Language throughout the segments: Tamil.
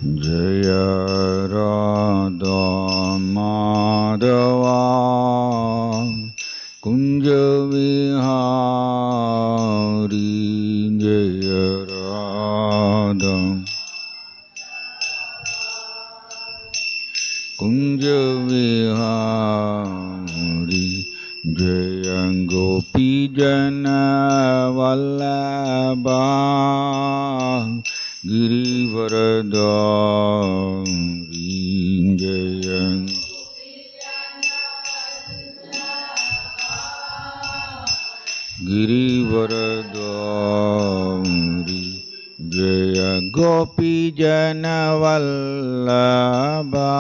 जय राधा माधवा कुंज विहारी जय राधा कुंज विहारी जय गोपी जन वल्लभा गिरिवरदारी जय गिरिवरदारी जय गोपी जन वल्लभा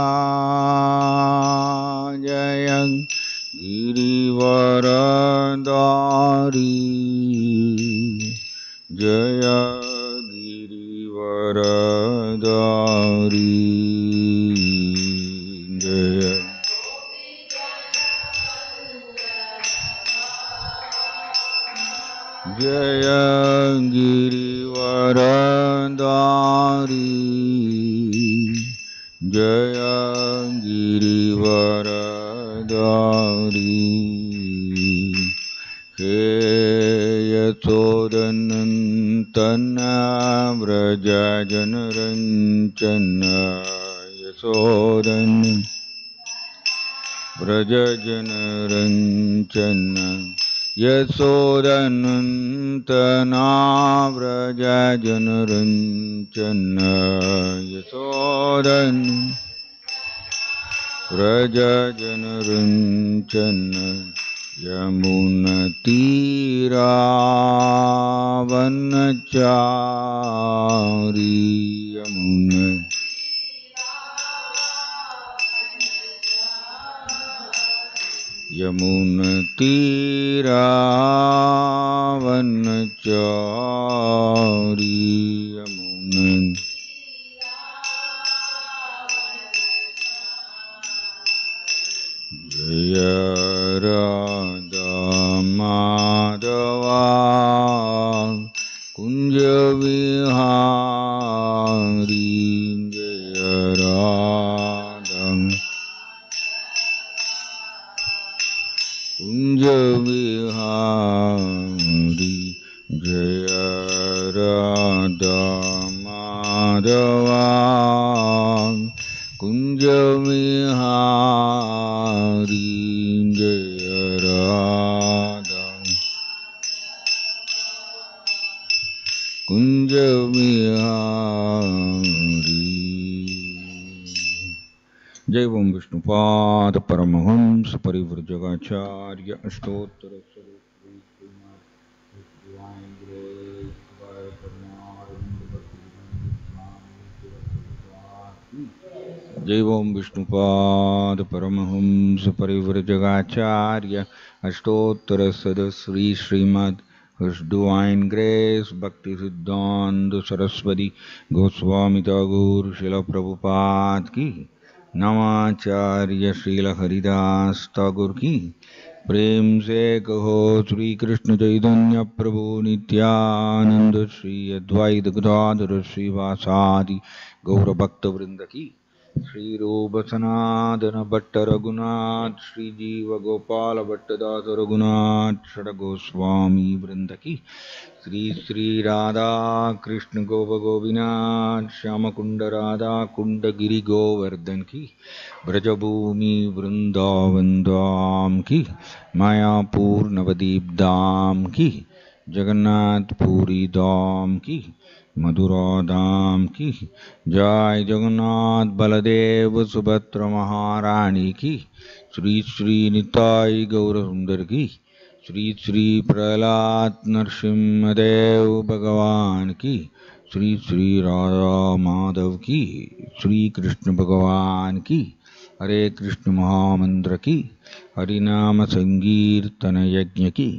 जय गिरिवरदारी जय गिरिवरदारी जय जय गिरिवरदारी जय गिरिवरदारी हे यशोदनन्दन व्रज जनरञ्जन यशोदन व्रज जनरञ्जन यशोदनन्दना व्रज जनरञ्जन यशोदन व्रज जनरञ्जन यमुनतीरावनचारी यमुनतीरावनचारी जय राधा माधवा कुंज विहारी जय राधा कुंज विहारी जय राधा माधवा कुंज विहारी जय राधा कुंज विहारी जय ओम विष्णुपाद परमहंस परिव्रजकाचार्य अष्टोत्तर जय ओम Vishnupad Paramhans परिव्रजकाचार्य अष्टोत्तर सदश्री Shrimad His Divine Grace Bhakti Siddhanta Saraswati Goswami Thakur Srila Prabhupada की नमाचार्य श्रील हरिदास ठाकुर की प्रेम से कहो श्री कृष्ण चैतन्य प्रभु नित्यानंद श्री अद्वैत गदाधर श्रीवासादि गौर भक्त वृंद की श्री रूप सनातन भट्ट रघुनाथ श्री जीव गोपाल भट्टदास रघुनाथ षड गोस्वामी वृंद की श्री श्री राधा कृष्ण गोप गोपीनाथ श्याम कुंड राधा कुंड गिरि गोवर्धन की ब्रजभूमि वृंदावन धाम की मायापुर नवदीप धाम की जगन्नाथपुरी धाम की मधुरा धाम की जय जगन्नाथ बलदेव सुभद्र महारानी की श्री श्री निताई गौर सुंदर की श्री श्री प्रहलाद नरसिंहदेव भगवान की श्री श्री राधा माधव की श्री कृष्ण भगवान की हरे कृष्ण महामंत्र की हरिनाम संकीर्तन यज्ञ की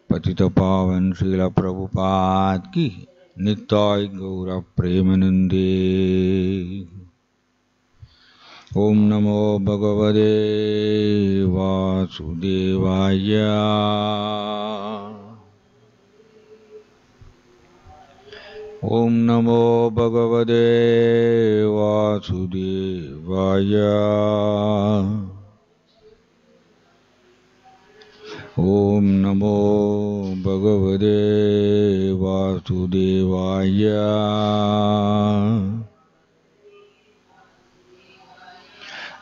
पतित पावन श्रील प्रभुपाद की निताय गौर प्रेमानंदे। ओम नमो भगवते वासुदेवाय। Om Namo Bhagavate Vasudevaya. Om Namo Bhagavate Vasudevaya.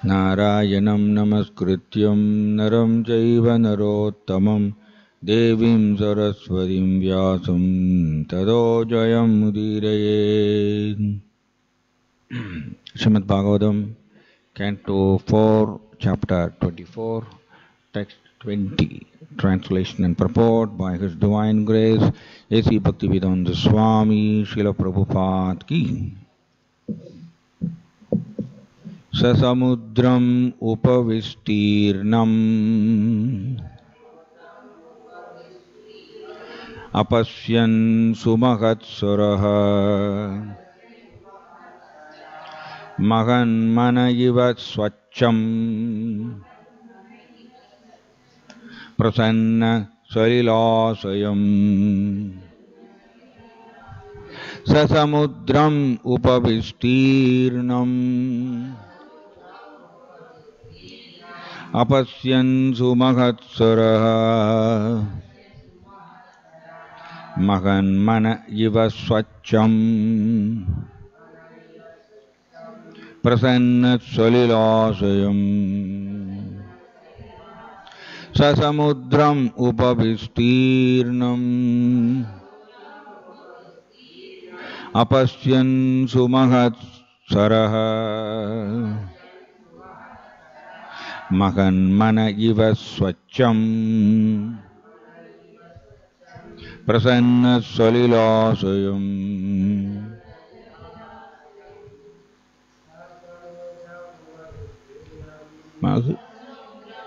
Narayanam Namaskrityam Naram Jaiva Narottamam Devim Saraswatim Vyasam Tado Jayam Udiraye. Srimad Bhagavatam, Canto 4, Chapter 24, Text 20, Translation and Purport by His Divine Grace, A.C. Bhaktivedanta Swami, Srila Prabhupada Ki. Sasamudram upavistirnam apasyan sumahatsuraha mahan manayivat swacham prasanna salilasayam. Sasamudram upavistirnam apasyan sumahatsuraha mahan manayivat swacham prasanna salilasayam. Sasamudram upavistirnam apasyan sumahatsaraha mahan manayiva swacham prasanna salilasayam.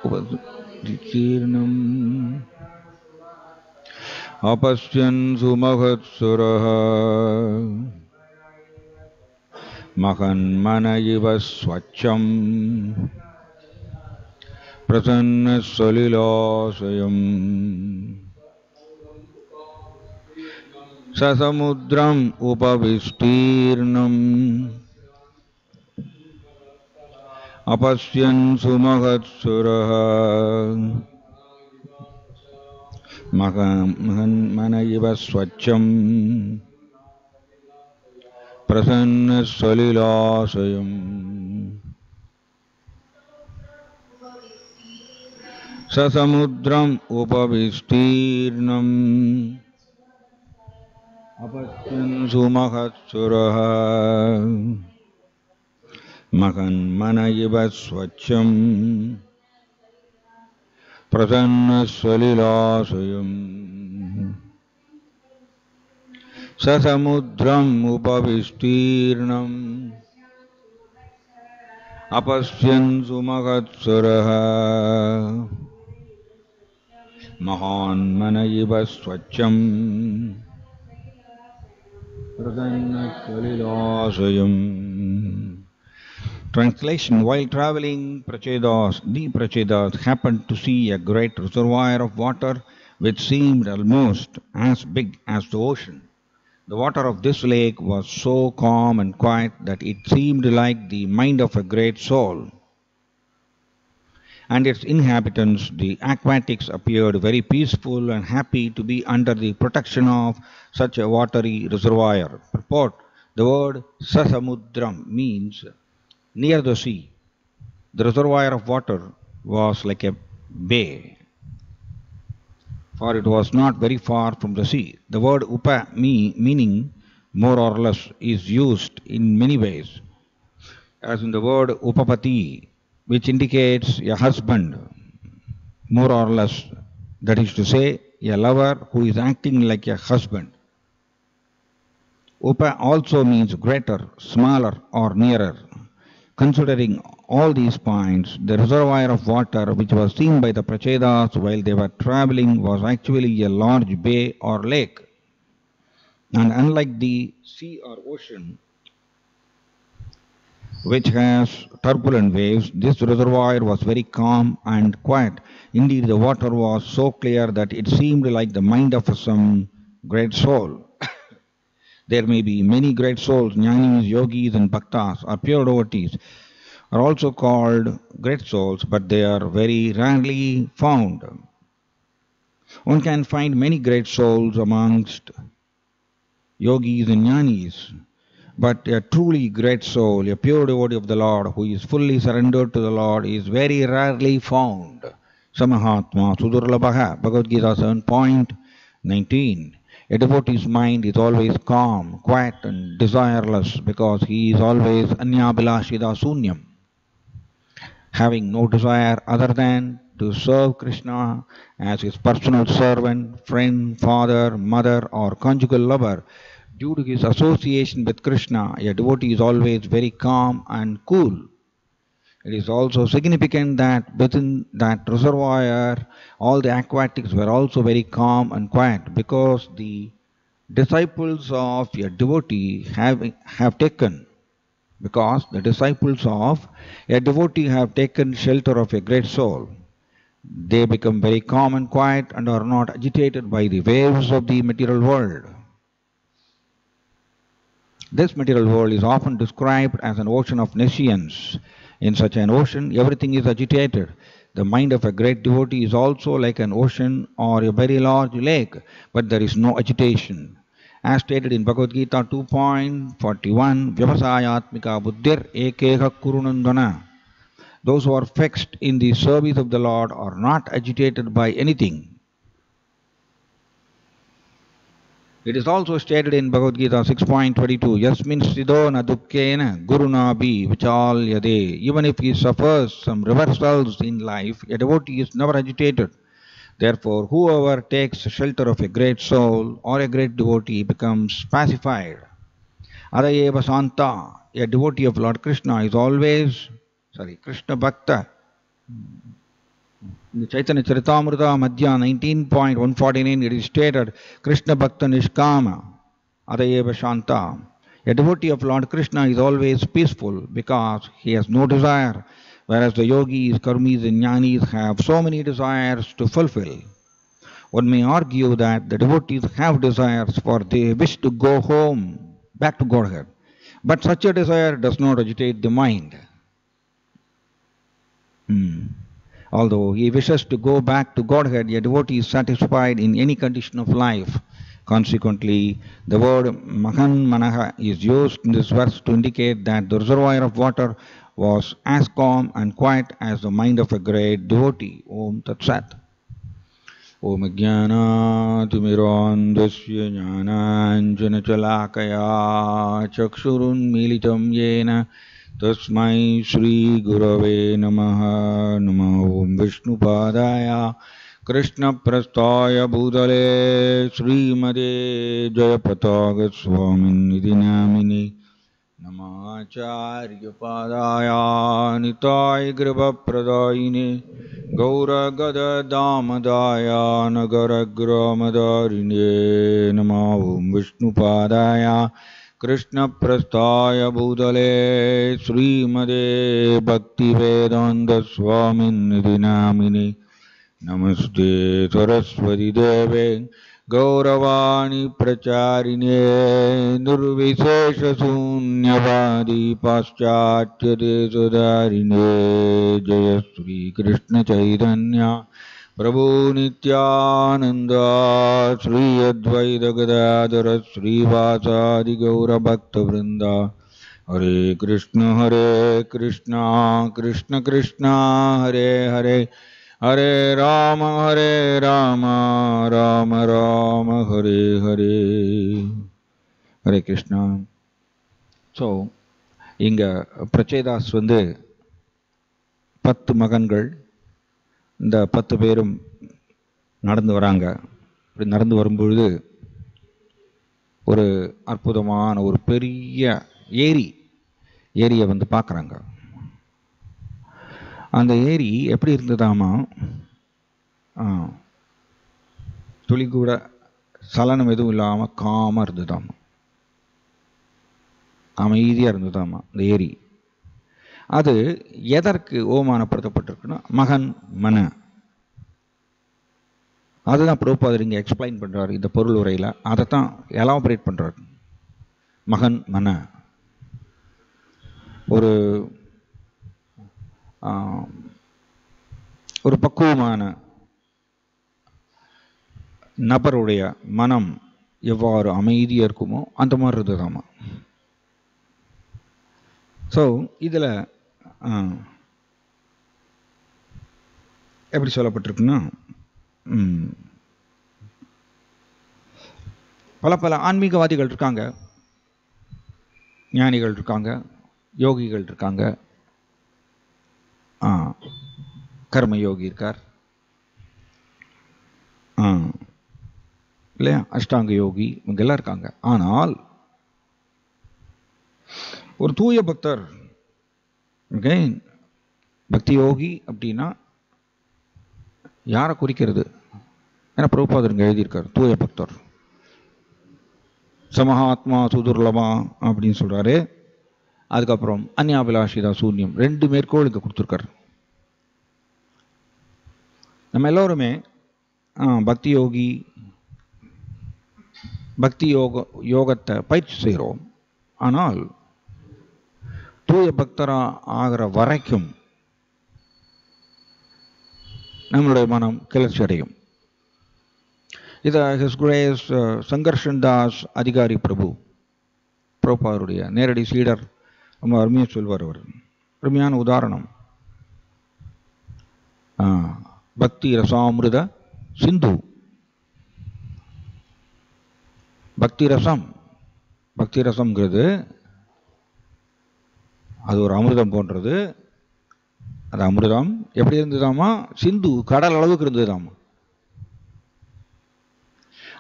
Upavistirnam apasyan sumahatsuraha mahan manayiva swacham prasanna salilasayam. Sasamudram upavistirnam apasyan sumahatsuraha mahan manayiva swacham prasanna salilasayam. Sasamudram upavistirnam apasyan sumahatsuraha mahan manayiva swacham prasanna salilasayam. Sasamudram upavistirnam apasyan sumahatsuraha mahan manayiva swacham prasanna salilasayam. Translation. While traveling, the Prachedas happened to see a great reservoir of water which seemed almost as big as the ocean. The water of this lake was so calm and quiet that it seemed like the mind of a great soul. And its inhabitants, the aquatics, appeared very peaceful and happy to be under the protection of such a watery reservoir. Purport. The word Sasamudram means near the sea. The reservoir of water was like a bay, for it was not very far from the sea. The word upa, meaning more or less, is used in many ways, as in the word upapati, which indicates a husband, more or less, that is to say, a lover who is acting like a husband. Upa also means greater, smaller, or nearer. Considering all these points, the reservoir of water which was seen by the Prachedas while they were traveling was actually a large bay or lake. And unlike the sea or ocean, which has turbulent waves, this reservoir was very calm and quiet. Indeed, the water was so clear that it seemed like the mind of some great soul. There may be many great souls, jnanis, yogis and bhaktas or pure devotees are also called great souls, but they are very rarely found. One can find many great souls amongst yogis and jnanis, but a truly great soul, a pure devotee of the Lord who is fully surrendered to the Lord is very rarely found. Samahatma Sudurlabhaha, Bhagavad Gita 7.19. A devotee's mind is always calm, quiet and desireless because he is always Anyabhilashida Sunyam, having no desire other than to serve Krishna as his personal servant, friend, father, mother or conjugal lover. Due to his association with Krishna, a devotee is always very calm and cool. It is also significant that within that reservoir, all the aquatics were also very calm and quiet because the disciples of a devotee have taken shelter of a great soul. They become very calm and quiet and are not agitated by the waves of the material world. This material world is often described as an ocean of nescience. In such an ocean, everything is agitated. The mind of a great devotee is also like an ocean or a very large lake, but there is no agitation. As stated in Bhagavad Gita 2.41, Vyavasayatmika buddhir ekeha kurunandana. Those who are fixed in the service of the Lord are not agitated by anything. It is also stated in Bhagavad Gita 6.22, Yasmin Siddho na dukkena guruna bhi vichalyade. Even if he suffers some reversals in life, a devotee is never agitated. Therefore, whoever takes shelter of a great soul or a great devotee becomes pacified. Adayeva Santa, a devotee of Lord Krishna is always, Krishna Bhakta. In the Chaitanya Charitamrita Madhya 19.149 it is stated, Krishna Bhakta Nishkama Adayeva Shanta. A devotee of Lord Krishna is always peaceful because he has no desire, whereas the yogis, karmis and jnanis have so many desires to fulfill. One may argue that the devotees have desires for they wish to go home, back to Godhead. But such a desire does not agitate the mind. Although he wishes to go back to Godhead, a devotee is satisfied in any condition of life. Consequently, the word Mahan Manaha is used in this verse to indicate that the reservoir of water was as calm and quiet as the mind of a great devotee. Om Tat Sat. Om Jnanatimirandasya Jnananjana Chalakaya Chakshurun Militam Yena Tasmai Shri Gurave Namaha. Namo Om Vishnupadaya Krishna Prasthaya Bhutale Srimade Jayapataga Swaminidhi Namini Namacharya Padaya Nitai Griva Pradayine Gaura Gada Damadaya Nagara Gramadarine. Namo Om Vishnupadaya Krishna Prasthaya Bhutale Srimade Bhakti Vedanta Swaminidhi Namini Namaste Saraswati Deve Gauravani Pracharine Nurvishesha Sunyavadi Paschatya Desadarine. Jaya Sri Krishna Chaitanya Prabhu Nityananda Sri Advaita Gadadhara Sri Vasadi Gaura Bhakta Vrinda. Hare Krishna Krishna Krishna Hare Hare, Hare Rama Rama Rama Hare Hare. Hare Krishna. So, இங்க பிரச்சேதாஸ் 10 மகன்கள், இந்த 10 பேரும் நடந்து வராங்க. இப்படி நடந்து வரும்பொழுது ஒரு அற்புதமான ஒரு பெரிய ஏரியை பார்க்குறாங்க. அந்த ஏரி எப்படி இருந்ததாமா, துளி கூட சலனம் எதுவும் இல்லாமல் காமாக இருந்ததாமா, அமைதியாக இருந்ததாமா இந்த ஏரி. அது எதற்கு ஓமானப்படுத்தப்பட்டிருக்குன்னா மகன் மன. அதுதான் பிரபுபாதர் இங்கே எக்ஸ்பிளைன் பண்ணுறாரு இந்த பொருள் உரையில். அதை தான் எலாபரேட் பண்ணுறாரு. மகன் மன ஒரு ஒரு பக்குவமான நபருடைய மனம் எவ்வாறு அமைதியாக இருக்குமோ அந்த மாதிரி இருந்ததாமா. ஸோ இதில் எப்படி சொல்லப்பட்டிருக்குன்னா, பல பல ஆன்மீகவாதிகள் இருக்காங்க, ஞானிகள் இருக்காங்க, யோகிகள் இருக்காங்க, கர்மயோகி இருக்கார் இல்லையா, அஷ்டாங்க யோகி, இவங்கெல்லாம் இருக்காங்க. ஆனால் ஒரு தூய பக்தர், பக்தி யோகி அப்படின்னா யாரை குறிக்கிறது? ஏன்னா பிரபுபாதர் எழுதியிருக்கார், தூய பக்தர் சமஹாத்மா சுதுர்லமா அப்படின்னு சொல்றாரு. அதுக்கப்புறம் அந்யாபிலாஷிதா சூன்யம், 2 மேற்கோள் இங்கே கொடுத்துருக்காரு. நம்ம எல்லோருமே பக்தி யோகி, பக்தி யோகத்தை பயிற்சி செய்கிறோம். ஆனால் தூய பக்தராக ஆகிற வரைக்கும் நம்மளுடைய மனம் கிளர்ச்சி அடையும். இதை ஹிஸ் கிரேஸ் சங்கர்ஷன் தாஸ் அதிகாரி பிரபுபாதருடைய நேரடி சீடர் ரொம்ப அருமையாக சொல்வார். அவர் அருமையான உதாரணம். பக்தி ரசாமிருத சிந்து. பக்தி ரசம்ங்கிறது அது ஒரு அமிர்தம் போன்றது. அது அமிர்தம் எப்படி இருந்ததாமா? சிந்து, கடல் அளவுக்கு இருந்ததாமா.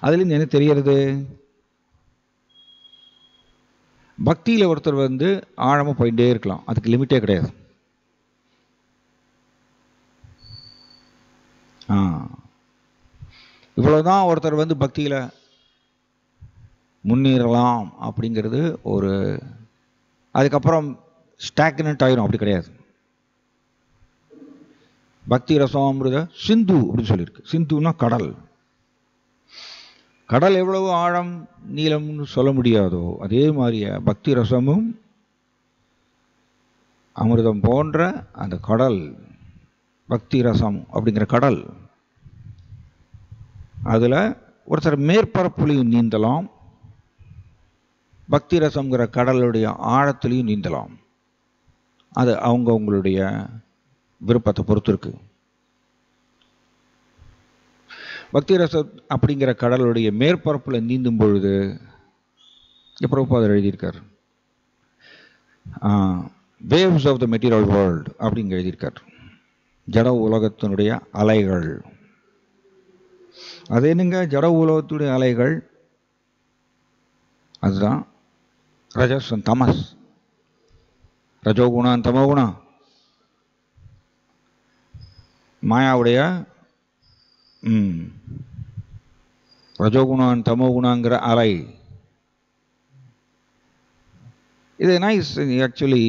அதுலேருந்து என்ன தெரியறது? பக்தியில் ஒருத்தர் ஆழமாக போயிட்டே இருக்கலாம், அதுக்கு லிமிட்டே கிடையாது. இவ்வளவுதான் ஒருத்தர் பக்தியில் முன்னேறலாம் அப்படிங்கிறது ஒரு, அதுக்கப்புறம் ஸ்டாக்னன்ட் ஆயிரும், அப்படி கிடையாது. பக்தி ரசாமிருத சிந்து அப்படின்னு சொல்லியிருக்கு. சிந்துன்னா கடல். கடல் எவ்வளவு ஆழம் நீளம்னு சொல்ல முடியாதோ அதே மாதிரியே பக்தி ரசமும் அமிர்தம் போன்ற அந்த கடல், பக்தி ரசம் அப்படிங்கிற கடல், அதில் ஒருத்தர் மேற்பரப்புலையும் நீந்தலாம், பக்தி ரசம்ங்கிற கடலுடைய ஆழத்திலையும் நீந்தலாம். அது அவங்களுடைய விருப்பத்தை பொறுத்து இருக்கு. பக்தி ரசம் அப்படிங்கிற கடலுடைய மேற்பரப்பில் நீந்தும் பொழுது பிரபுபாதர் எழுதியிருக்கார், waves of the material world அப்படிங்க எழுதியிருக்கார். ஜட உலகத்தினுடைய அலைகள். அது என்னங்க ஜட உலகத்துடைய அலைகள்? அதுதான் ரஜஸ் தமஸ், ரஜோகுணம் தமோகுணம், மாயாவுடைய ரஜோகுணம் தமோகுணங்கிற அலை. இது நைஸ் ஆக்சுவலி.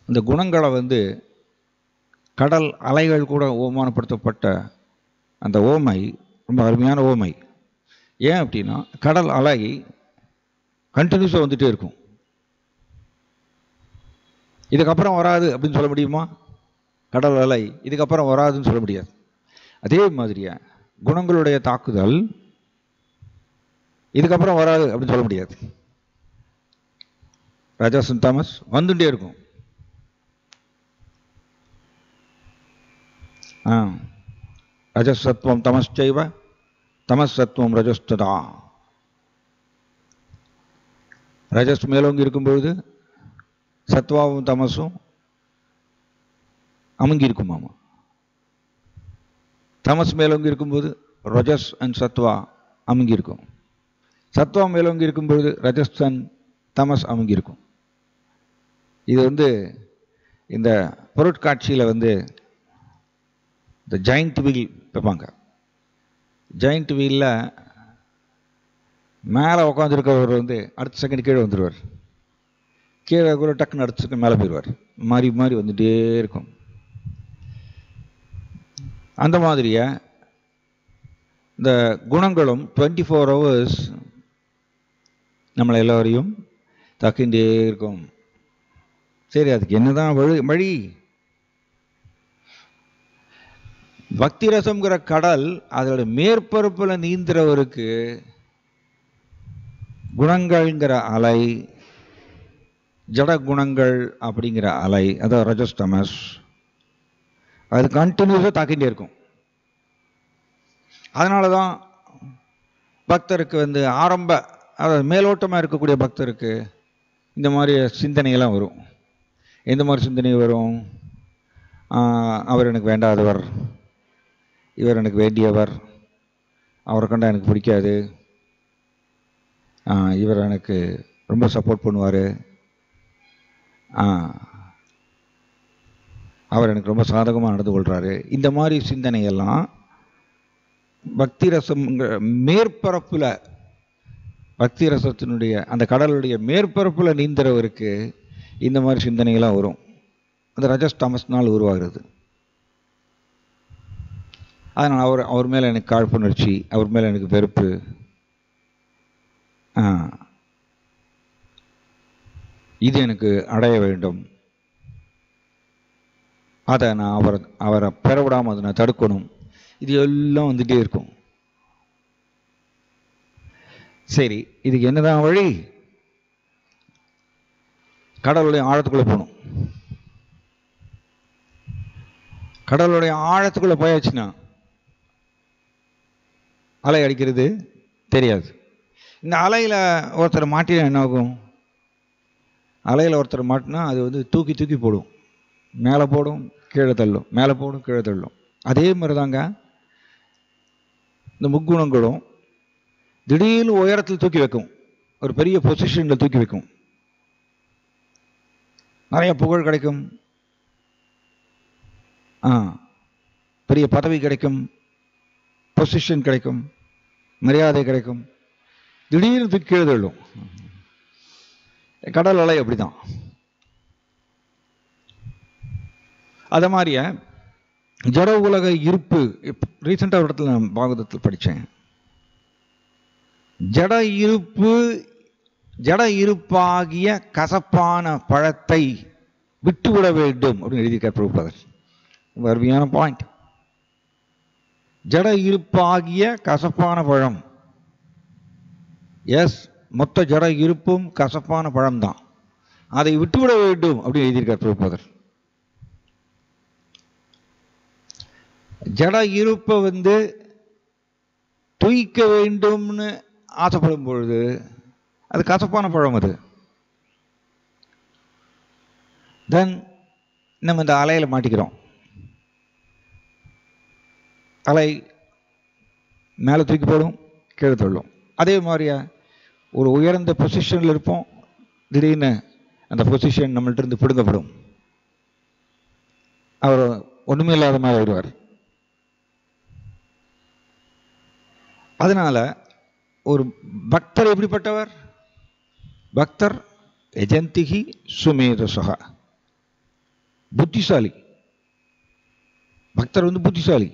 இந்த குணங்களை கடல் அலைகள் கூட ஓமானப்படுத்தப்பட்ட அந்த ஓமை ரொம்ப அருமையான ஓமை. ஏன் அப்படின்னா, கடல் அலை கண்டினியூஸாக வந்துட்டே இருக்கும். இதுக்கப்புறம் வராது அப்படின்னு சொல்ல முடியுமா? கடல் அலை இதுக்கப்புறம் வராதுன்னு சொல்ல முடியாது. அதே மாதிரியா குணங்களுடைய தாக்குதல் இதுக்கப்புறம் வராது அப்படின்னு சொல்ல முடியாது. ரஜஸ் தமஸ் வந்துட்டே இருக்கும். ரஜஸ் சத்துவம் தமஸ்சைவ தமஸ் சத்துவம் ரஜஸ்ததா. ரஜஸ் மேலோங்கி இருக்கும்பொழுது சத்வாவும் தமசும் அமுங்கி இருக்குமாமா. தமஸ் மேலோங்கி இருக்கும்போது ரஜஸ் அண்ட் சத்வா அமுங்கி இருக்கும். சத்வா மேலோங்கி இருக்கும்பொழுது ரஜஸ் அண்ட் தமஸ் அமுங்கி இருக்கும். இது இந்த பொருட்காட்சியில் இந்த ஜாயிண்ட் வீல் வைப்பாங்க. ஜாயிண்ட் வீலில் மேலே உட்காந்துருக்கவர் அடுத்த செகண்ட் கீழே வந்துடுவார், கீழே கூட டக்குன்னு அடுத்த செகண்ட் மேலே போயிடுவார். மாறி மாறி வந்துட்டே இருக்கும். அந்த மாதிரியே இந்த குணங்களும் 24 hours நம்மளை எல்லோரையும் தாக்கின்றே இருக்கும். சரி, அதுக்கு என்னதான் வழி? பக்தி ரசம்ங்கிற கடல் அதோட மேற்பரப்புல நீந்துறவருக்கு குணங்கள்ங்கிற அலை, ஜட குணங்கள் அப்படிங்கிற அலை, அதாவது ரஜஸ்தமஸ், அது கண்டினியூஸாக தாக்கிட்டே இருக்கும். அதனால தான் பக்தருக்கு அதாவது மேலோட்டமாக இருக்கக்கூடிய பக்தருக்கு இந்த மாதிரி சிந்தனையெல்லாம் வரும். எந்த மாதிரி சிந்தனை வரும்? அவர் எனக்கு வேண்டாதவர், இவர் எனக்கு வேண்டியவர், அவரை கண்டா எனக்கு பிடிக்காது, இவர் எனக்கு ரொம்ப சப்போர்ட் பண்ணுவார், அவர் எனக்கு ரொம்ப சாதகமாக நடந்து கொள்கிறாரு. இந்த மாதிரி சிந்தனையெல்லாம் பக்தி ரசம் மேற்பரப்பில், பக்தி ரசத்தினுடைய அந்த கடலுடைய மேற்பரப்பில் நீந்துறவருக்கு இந்த மாதிரி சிந்தனைகள்லாம் வரும். அந்த ரஜஸ்தமஸ்னால் உருவாகிறது. அதனால் அவர் மேலே எனக்கு காழ்ப்புணர்ச்சி, அவர் மேலே எனக்கு வெறுப்பு, இது எனக்கு அடைய வேண்டும், அதை நான் அவரை பெறவிடாமல் அதை நான் தடுக்கணும், இது எல்லாம் வந்துட்டே இருக்கும். சரி, இதுக்கு என்னதான் வழி? கடலுடைய ஆழத்துக்குள்ளே போகணும். கடலுடைய ஆழத்துக்குள்ளே போயாச்சுன்னா அலை அடிக்கிறது தெரியாது. இந்த அலையில் ஒருத்தர் மாட்டினா என்ன ஆகும்? அலையில் ஒருத்தர் மாட்டினா அது தூக்கி தூக்கி போடும், மேலே போடும் கீழே தள்ளும், மேலே போடும் கீழே தள்ளும். அதே மாதிரி தாங்க இந்த முக்குணங்களும் திடீர்னு உயரத்தில் தூக்கி வைக்கும், ஒரு பெரிய பொசிஷனில் தூக்கி வைக்கும், நிறைய புகழ் கிடைக்கும், பெரிய பதவி கிடைக்கும், பொசிஷன் கிடைக்கும், மரியாதை கிடைக்கும். திடீர்னு தூக்கி கீழே தள்ளும். கடல் அலை அப்படிதான். அத மாதிரிய ஜட உலக இருப்பு. ரீசெண்டாக ஒரு இடத்துல நான் பாகவதத்தில் படித்தேன். ஜட இருப்பாகிய கசப்பான பழத்தை விட்டுவிட வேண்டும் அப்படின்னு எழுதியிருக்கார் பிரபுபாதர். அருமையான பாயிண்ட். ஜட இருப்பாகிய கசப்பான பழம். எஸ், மொத்த ஜட இருப்பும் கசப்பான பழம்தான், அதை விட்டுவிட வேண்டும் அப்படின்னு எழுதியிருக்கார் பிரபுபாதர். ஜட இருப்பை துய்க்க வேண்டும்னு ஆசைப்படும் பொழுது அது கசப்பான பழம். அது தென் நம்ம இந்த அலையில மாட்டிக்கிறோம். அலை மேலே தூக்கி போடும், கீழே தள்ளும். அதே மாதிரியா ஒரு உயர்ந்த பொசிஷனில் இருப்போம், திடீர்னு அந்த பொசிஷன் நம்மள்ட்ட இருந்து பிடுங்கப்படும், அவர் ஒன்றுமே இல்லாத மாதிரி வருவார். அதனால ஒரு பக்தர் எப்படிப்பட்டவர்? பக்தர் எஜந்திகி சுமேதசா, புத்திசாலி. பக்தர் புத்திசாலி.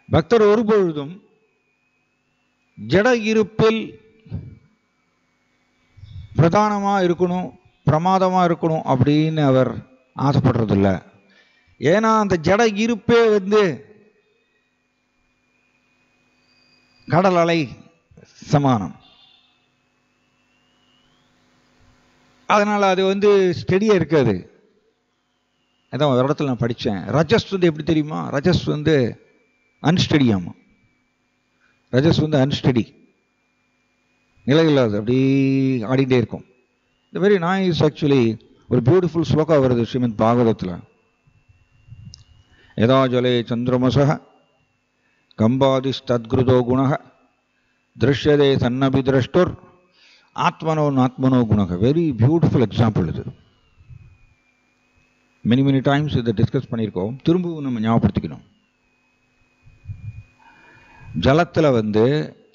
பக்தர் ஒருபொழுதும் ஜட இருப்பில் பிரதானமா இருக்கணும், பிரமாதமா இருக்கணும் அப்படின்னு அவர் ஆசைப்படுறதில்லை. ஏன்னா அந்த ஜட இருப்பே கடல் அலை சமானம். அதனால அது ஸ்டெடியா இருக்காது. அதான் ஒரு இடத்துல நான் படித்தேன். ரஜஸ் எப்படி தெரியுமா? ரஜஸ் அன்ஸ்டெடியாமா. ரஜஸ் அன்ஸ்டெடி, நிலையில்லாது, அப்படி ஆடிட்டே இருக்கும். இந்த வெரி நைஸ். ஆக்சுவலி ஒரு பியூட்டிஃபுல் ஸ்லோகா வருது ஸ்ரீமத் பாகவதத்தில். யதா ஜலே சந்திரமசः கம்பாதிஸ்தத்கிருதோ குணः திருஷ்யதே சன்னபி திரஷ்டுர் ஆத்மனோ நாத்மனோ குணக. வெரி பியூட்டிஃபுல் எக்ஸாம்பிள் இது. மெனி டைம்ஸ் இதை டிஸ்கஸ் பண்ணியிருக்கோம். திரும்பவும் நம்ம ஞாபகப்படுத்திக்கணும். ஜலத்தில்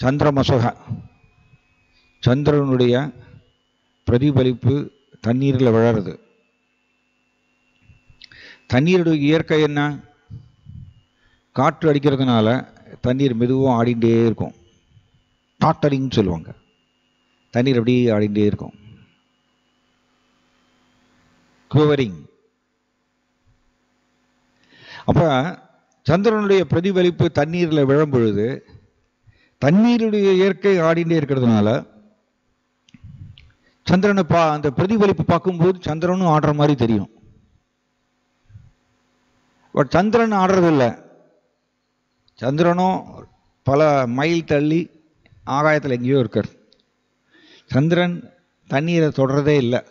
சந்திரமசக, சந்திரனுடைய பிரதிபலிப்பு தண்ணீரில் விழறது. தண்ணீருடைய இயற்கை என்ன? காற்று அடிக்கிறதுனால தண்ணீர் மெதுவாக ஆடிண்டே இருக்கும். டாட்டரிங்னு சொல்லுவாங்க. தண்ணீர் அப்படியே ஆடிண்டே இருக்கும். குவரிங். அப்போ சந்திரனுடைய பிரதிபலிப்பு தண்ணீரில் விழும் பொழுது தண்ணீருடைய இயற்கை ஆடிண்டே இருக்கிறதுனால சந்திரனை அந்த பிரதிபலிப்பு பார்க்கும்போது சந்திரனும் ஆடுற மாதிரி தெரியும். பட் சந்திரன் ஆடுறதில்லை. சந்திரனும் பல மைல் தள்ளி ஆகாயத்தில் எங்கேயோ இருக்கார். சந்திரன் தண்ணீரை தொடரதே இல்லை.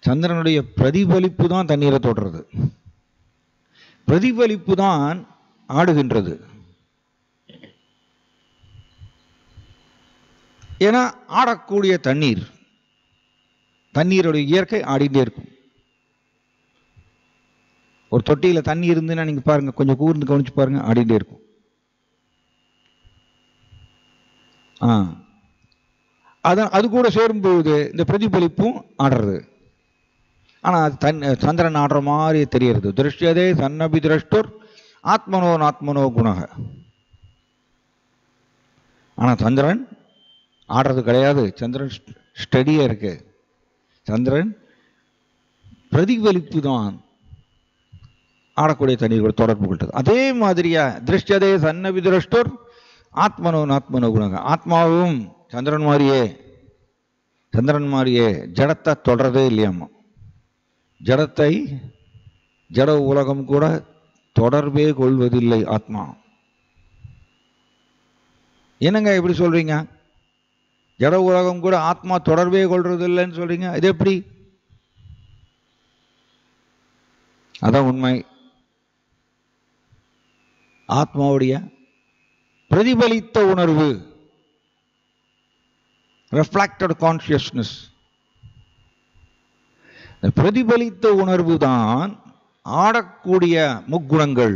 சந்திரனுடைய பிரதிபலிப்பு தான் தண்ணீரை தொடர்றது. பிரதிபலிப்பு தான் ஆடுகின்றது. ஏன்னா ஆடக்கூடிய தண்ணீருடைய இயற்கை ஆடிட்டே இருக்கும். ஒரு தொட்டியில் தண்ணி இருந்துன்னா நீங்க பாருங்க, கொஞ்சம் கூர்ந்து கவனிச்சு பாருங்க, ஆடிட்டே இருக்கும். அது கூட சேரும்போது இந்த பிரதிபலிப்பும் ஆடுறது. ஆனால் சந்திரன் ஆடுற மாதிரி தெரியறது. திருஷ்யதே சன்னபி திரஷ்டர் ஆத்மனோ குணக. ஆனால் சந்திரன் ஆடுறது கிடையாது. சந்திரன் ஸ்டடியாக இருக்கு. சந்திரன் பிரதிபலிப்பு தான் ஆடக்கூடிய தண்ணீர் தொடர்பு கொண்டது. அதே மாதிரியா திருஷ்யதே சன்னபி திரஷ்டர் ஆத்மனோ குணக. ஆத்மாவும் சந்திரன் மாதிரியே ஜடத்தை தொடரதே இல்லையாமா. ஜட உலகம் கூட தொடர்பே கொள்வதில்லை ஆத்மா. என்னங்க எப்படி சொல்றீங்க? ஜட உலகம் கூட ஆத்மா தொடர்பே கொள்றதில்லைன்னு சொல்றீங்க, இது எப்படி? அதான் உண்மை. ஆத்மாவுடைய பிரதிபலித்த உணர்வு, ரெஃப்ளெக்டட் கான்சியஸ்னஸ், பிரதிபலித்த உணர்வு தான் ஆடக்கூடிய முக்குணங்கள்.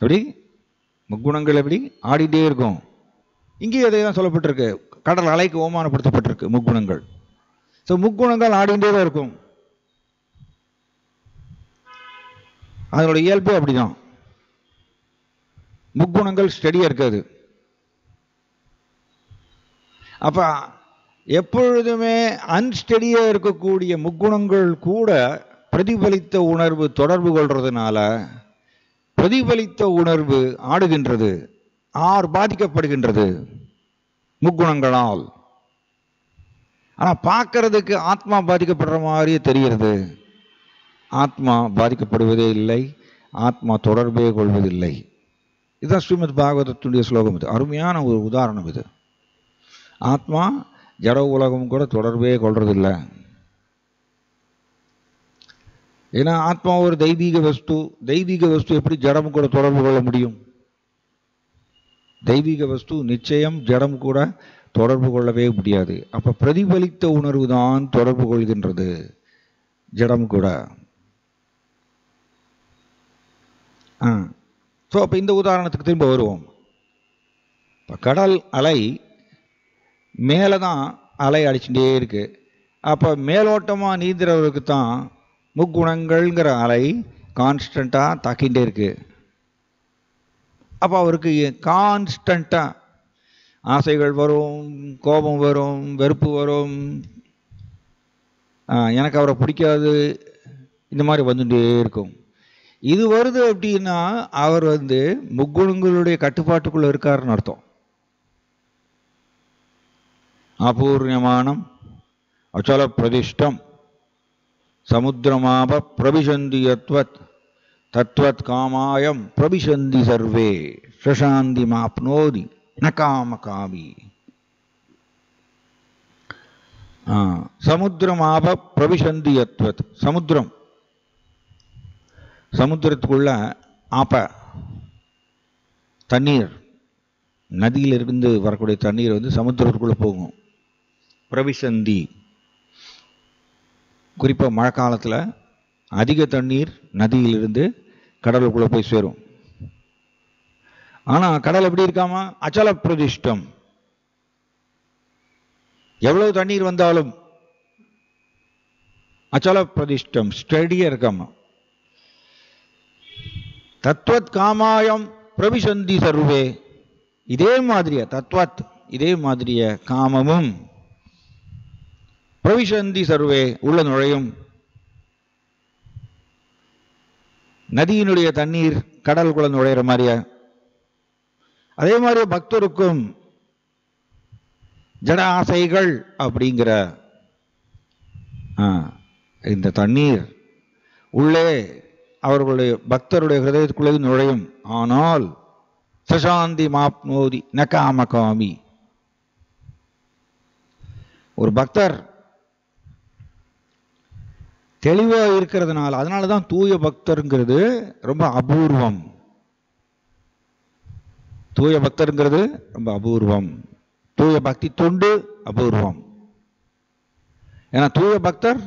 எப்படி முக்குணங்கள் எப்படி ஆடிட்டே இருக்கும். இங்கேயும் அதே தான் சொல்லப்பட்டிருக்கு. கடல் அலைக்கு ஓமானப்படுத்தப்பட்டிருக்கு முக்குணங்கள். முக்குணங்கள் ஆடிட்டே தான் இருக்கும். அதனுடைய இயல்பு அப்படிதான். முக்குணங்கள் ஸ்டடியா இருக்காது. அப்ப எப்பொழுதுமே அன்ஸ்டடியா இருக்கக்கூடிய முக்குணங்கள் கூட பிரதிபலித்த உணர்வு தொடர்பு கொள்றதுனால பிரதிபலித்த உணர்வு ஆடுகின்றது, பாதிக்கப்படுகின்றது முக்குணங்களால். ஆனா பார்க்கறதுக்கு ஆத்மா பாதிக்கப்படுற மாதிரியே தெரிகிறது. ஆத்மா பாதிக்கப்படுவதே இல்லை, ஆத்மா தொடர்பே கொள்வதில்லை. இதுதான் ஸ்ரீமத் பாகவதத்துடைய ஸ்லோகம். இது அருமையான ஒரு உதாரணம். இது ஆத்மா ஜட உலகம் கூட தொடர்பே கொள்றதில்லை. ஏன்னா ஆத்மா ஒரு தெய்வீக வஸ்து. தெய்வீக வஸ்து எப்படி ஜடம் கூட தொடர்பு கொள்ள முடியும்? தெய்வீக வஸ்து நிச்சயம் ஜடம் கூட தொடர்பு கொள்ளவே முடியாது. அப்ப பிரதிபலித்த உணர்வு தான் தொடர்பு கொள்கின்றது ஜடம் கூட. அப்ப இந்த உதாரணத்துக்கு திரும்ப வருவோம். கடல் அலை மேலதான் அலை அடிச்சுட்டே இருக்கு. அப்ப மேலோட்டமா நீந்துறவருக்கு தான் முக்குணங்கள்ங்கிற அலை கான்ஸ்டண்டா தாக்கிண்டே இருக்கு. அப்ப அவருக்கு கான்ஸ்டண்டா ஆசைகள் வரும், கோபம் வரும், வெறுப்பு வரும், எனக்கு அவரை பிடிக்காது, இந்த மாதிரி வந்துட்டே இருக்கும். இது வருது அப்படின்னா அவர் முக்குணங்களுடைய கட்டுப்பாட்டுக்குள்ள இருக்காருன்னு அர்த்தம். அபூர்ணமானம் அச்சல பிரதிஷ்டம் சமுத்திரமாப பிரபிசந்தி தத்வத் காமாயம் பிரபிசந்தி சர்வே சசாந்தி மாப்னோதி நகாம காமி. சமுத்திரமாப பிரபிசந்தி யத்வத். சமுத்திரத்துக்குள்ள தண்ணீர், நதியிலிருந்து வரக்கூடிய தண்ணீர் சமுத்திரத்துக்குள்ள போகும். பிரபிசந்தி, குறிப்பா மழை காலத்துல அதிக தண்ணீர் நதியிலிருந்து கடலுக்குள்ள போய் சேரும். ஆனா கடல் எப்படி இருக்காமா? அச்சல பிரதிஷ்டம். எவ்வளவு தண்ணீர் வந்தாலும் அச்சல பிரதிஷ்டம், ஸ்டடியா இருக்காமா. தத்வத் காமாயம் பிரவிசந்தி சர்வே. இதே மாதிரிய தத்வத், இதே மாதிரிய காமமும் பிரவிசந்தி சர்வே உள்ள நுழையும். நதியினுடைய தண்ணீர் கடலுக்குள்ள நுழையிற மாதிரிய, அதே மாதிரி பக்தருக்கும் ஜட ஆசைகள் அப்படிங்கிற இந்த தண்ணீர் உள்ளே அவர்களுடைய பக்தருடைய ஹிருதயத்துக்குள்ளே நுழையும். ஆனால் சசாந்தி மாப்னோதி நகாமகாமி. ஒரு பக்தர் தெளிவாக இருக்கிறதுனால, அதனால தான் தூய பக்தருங்கிறது ரொம்ப அபூர்வம். தூய பக்தருங்கிறது ரொம்ப அபூர்வம். தூய பக்தி தொண்டு அபூர்வம். ஏன்னா தூய பக்தர்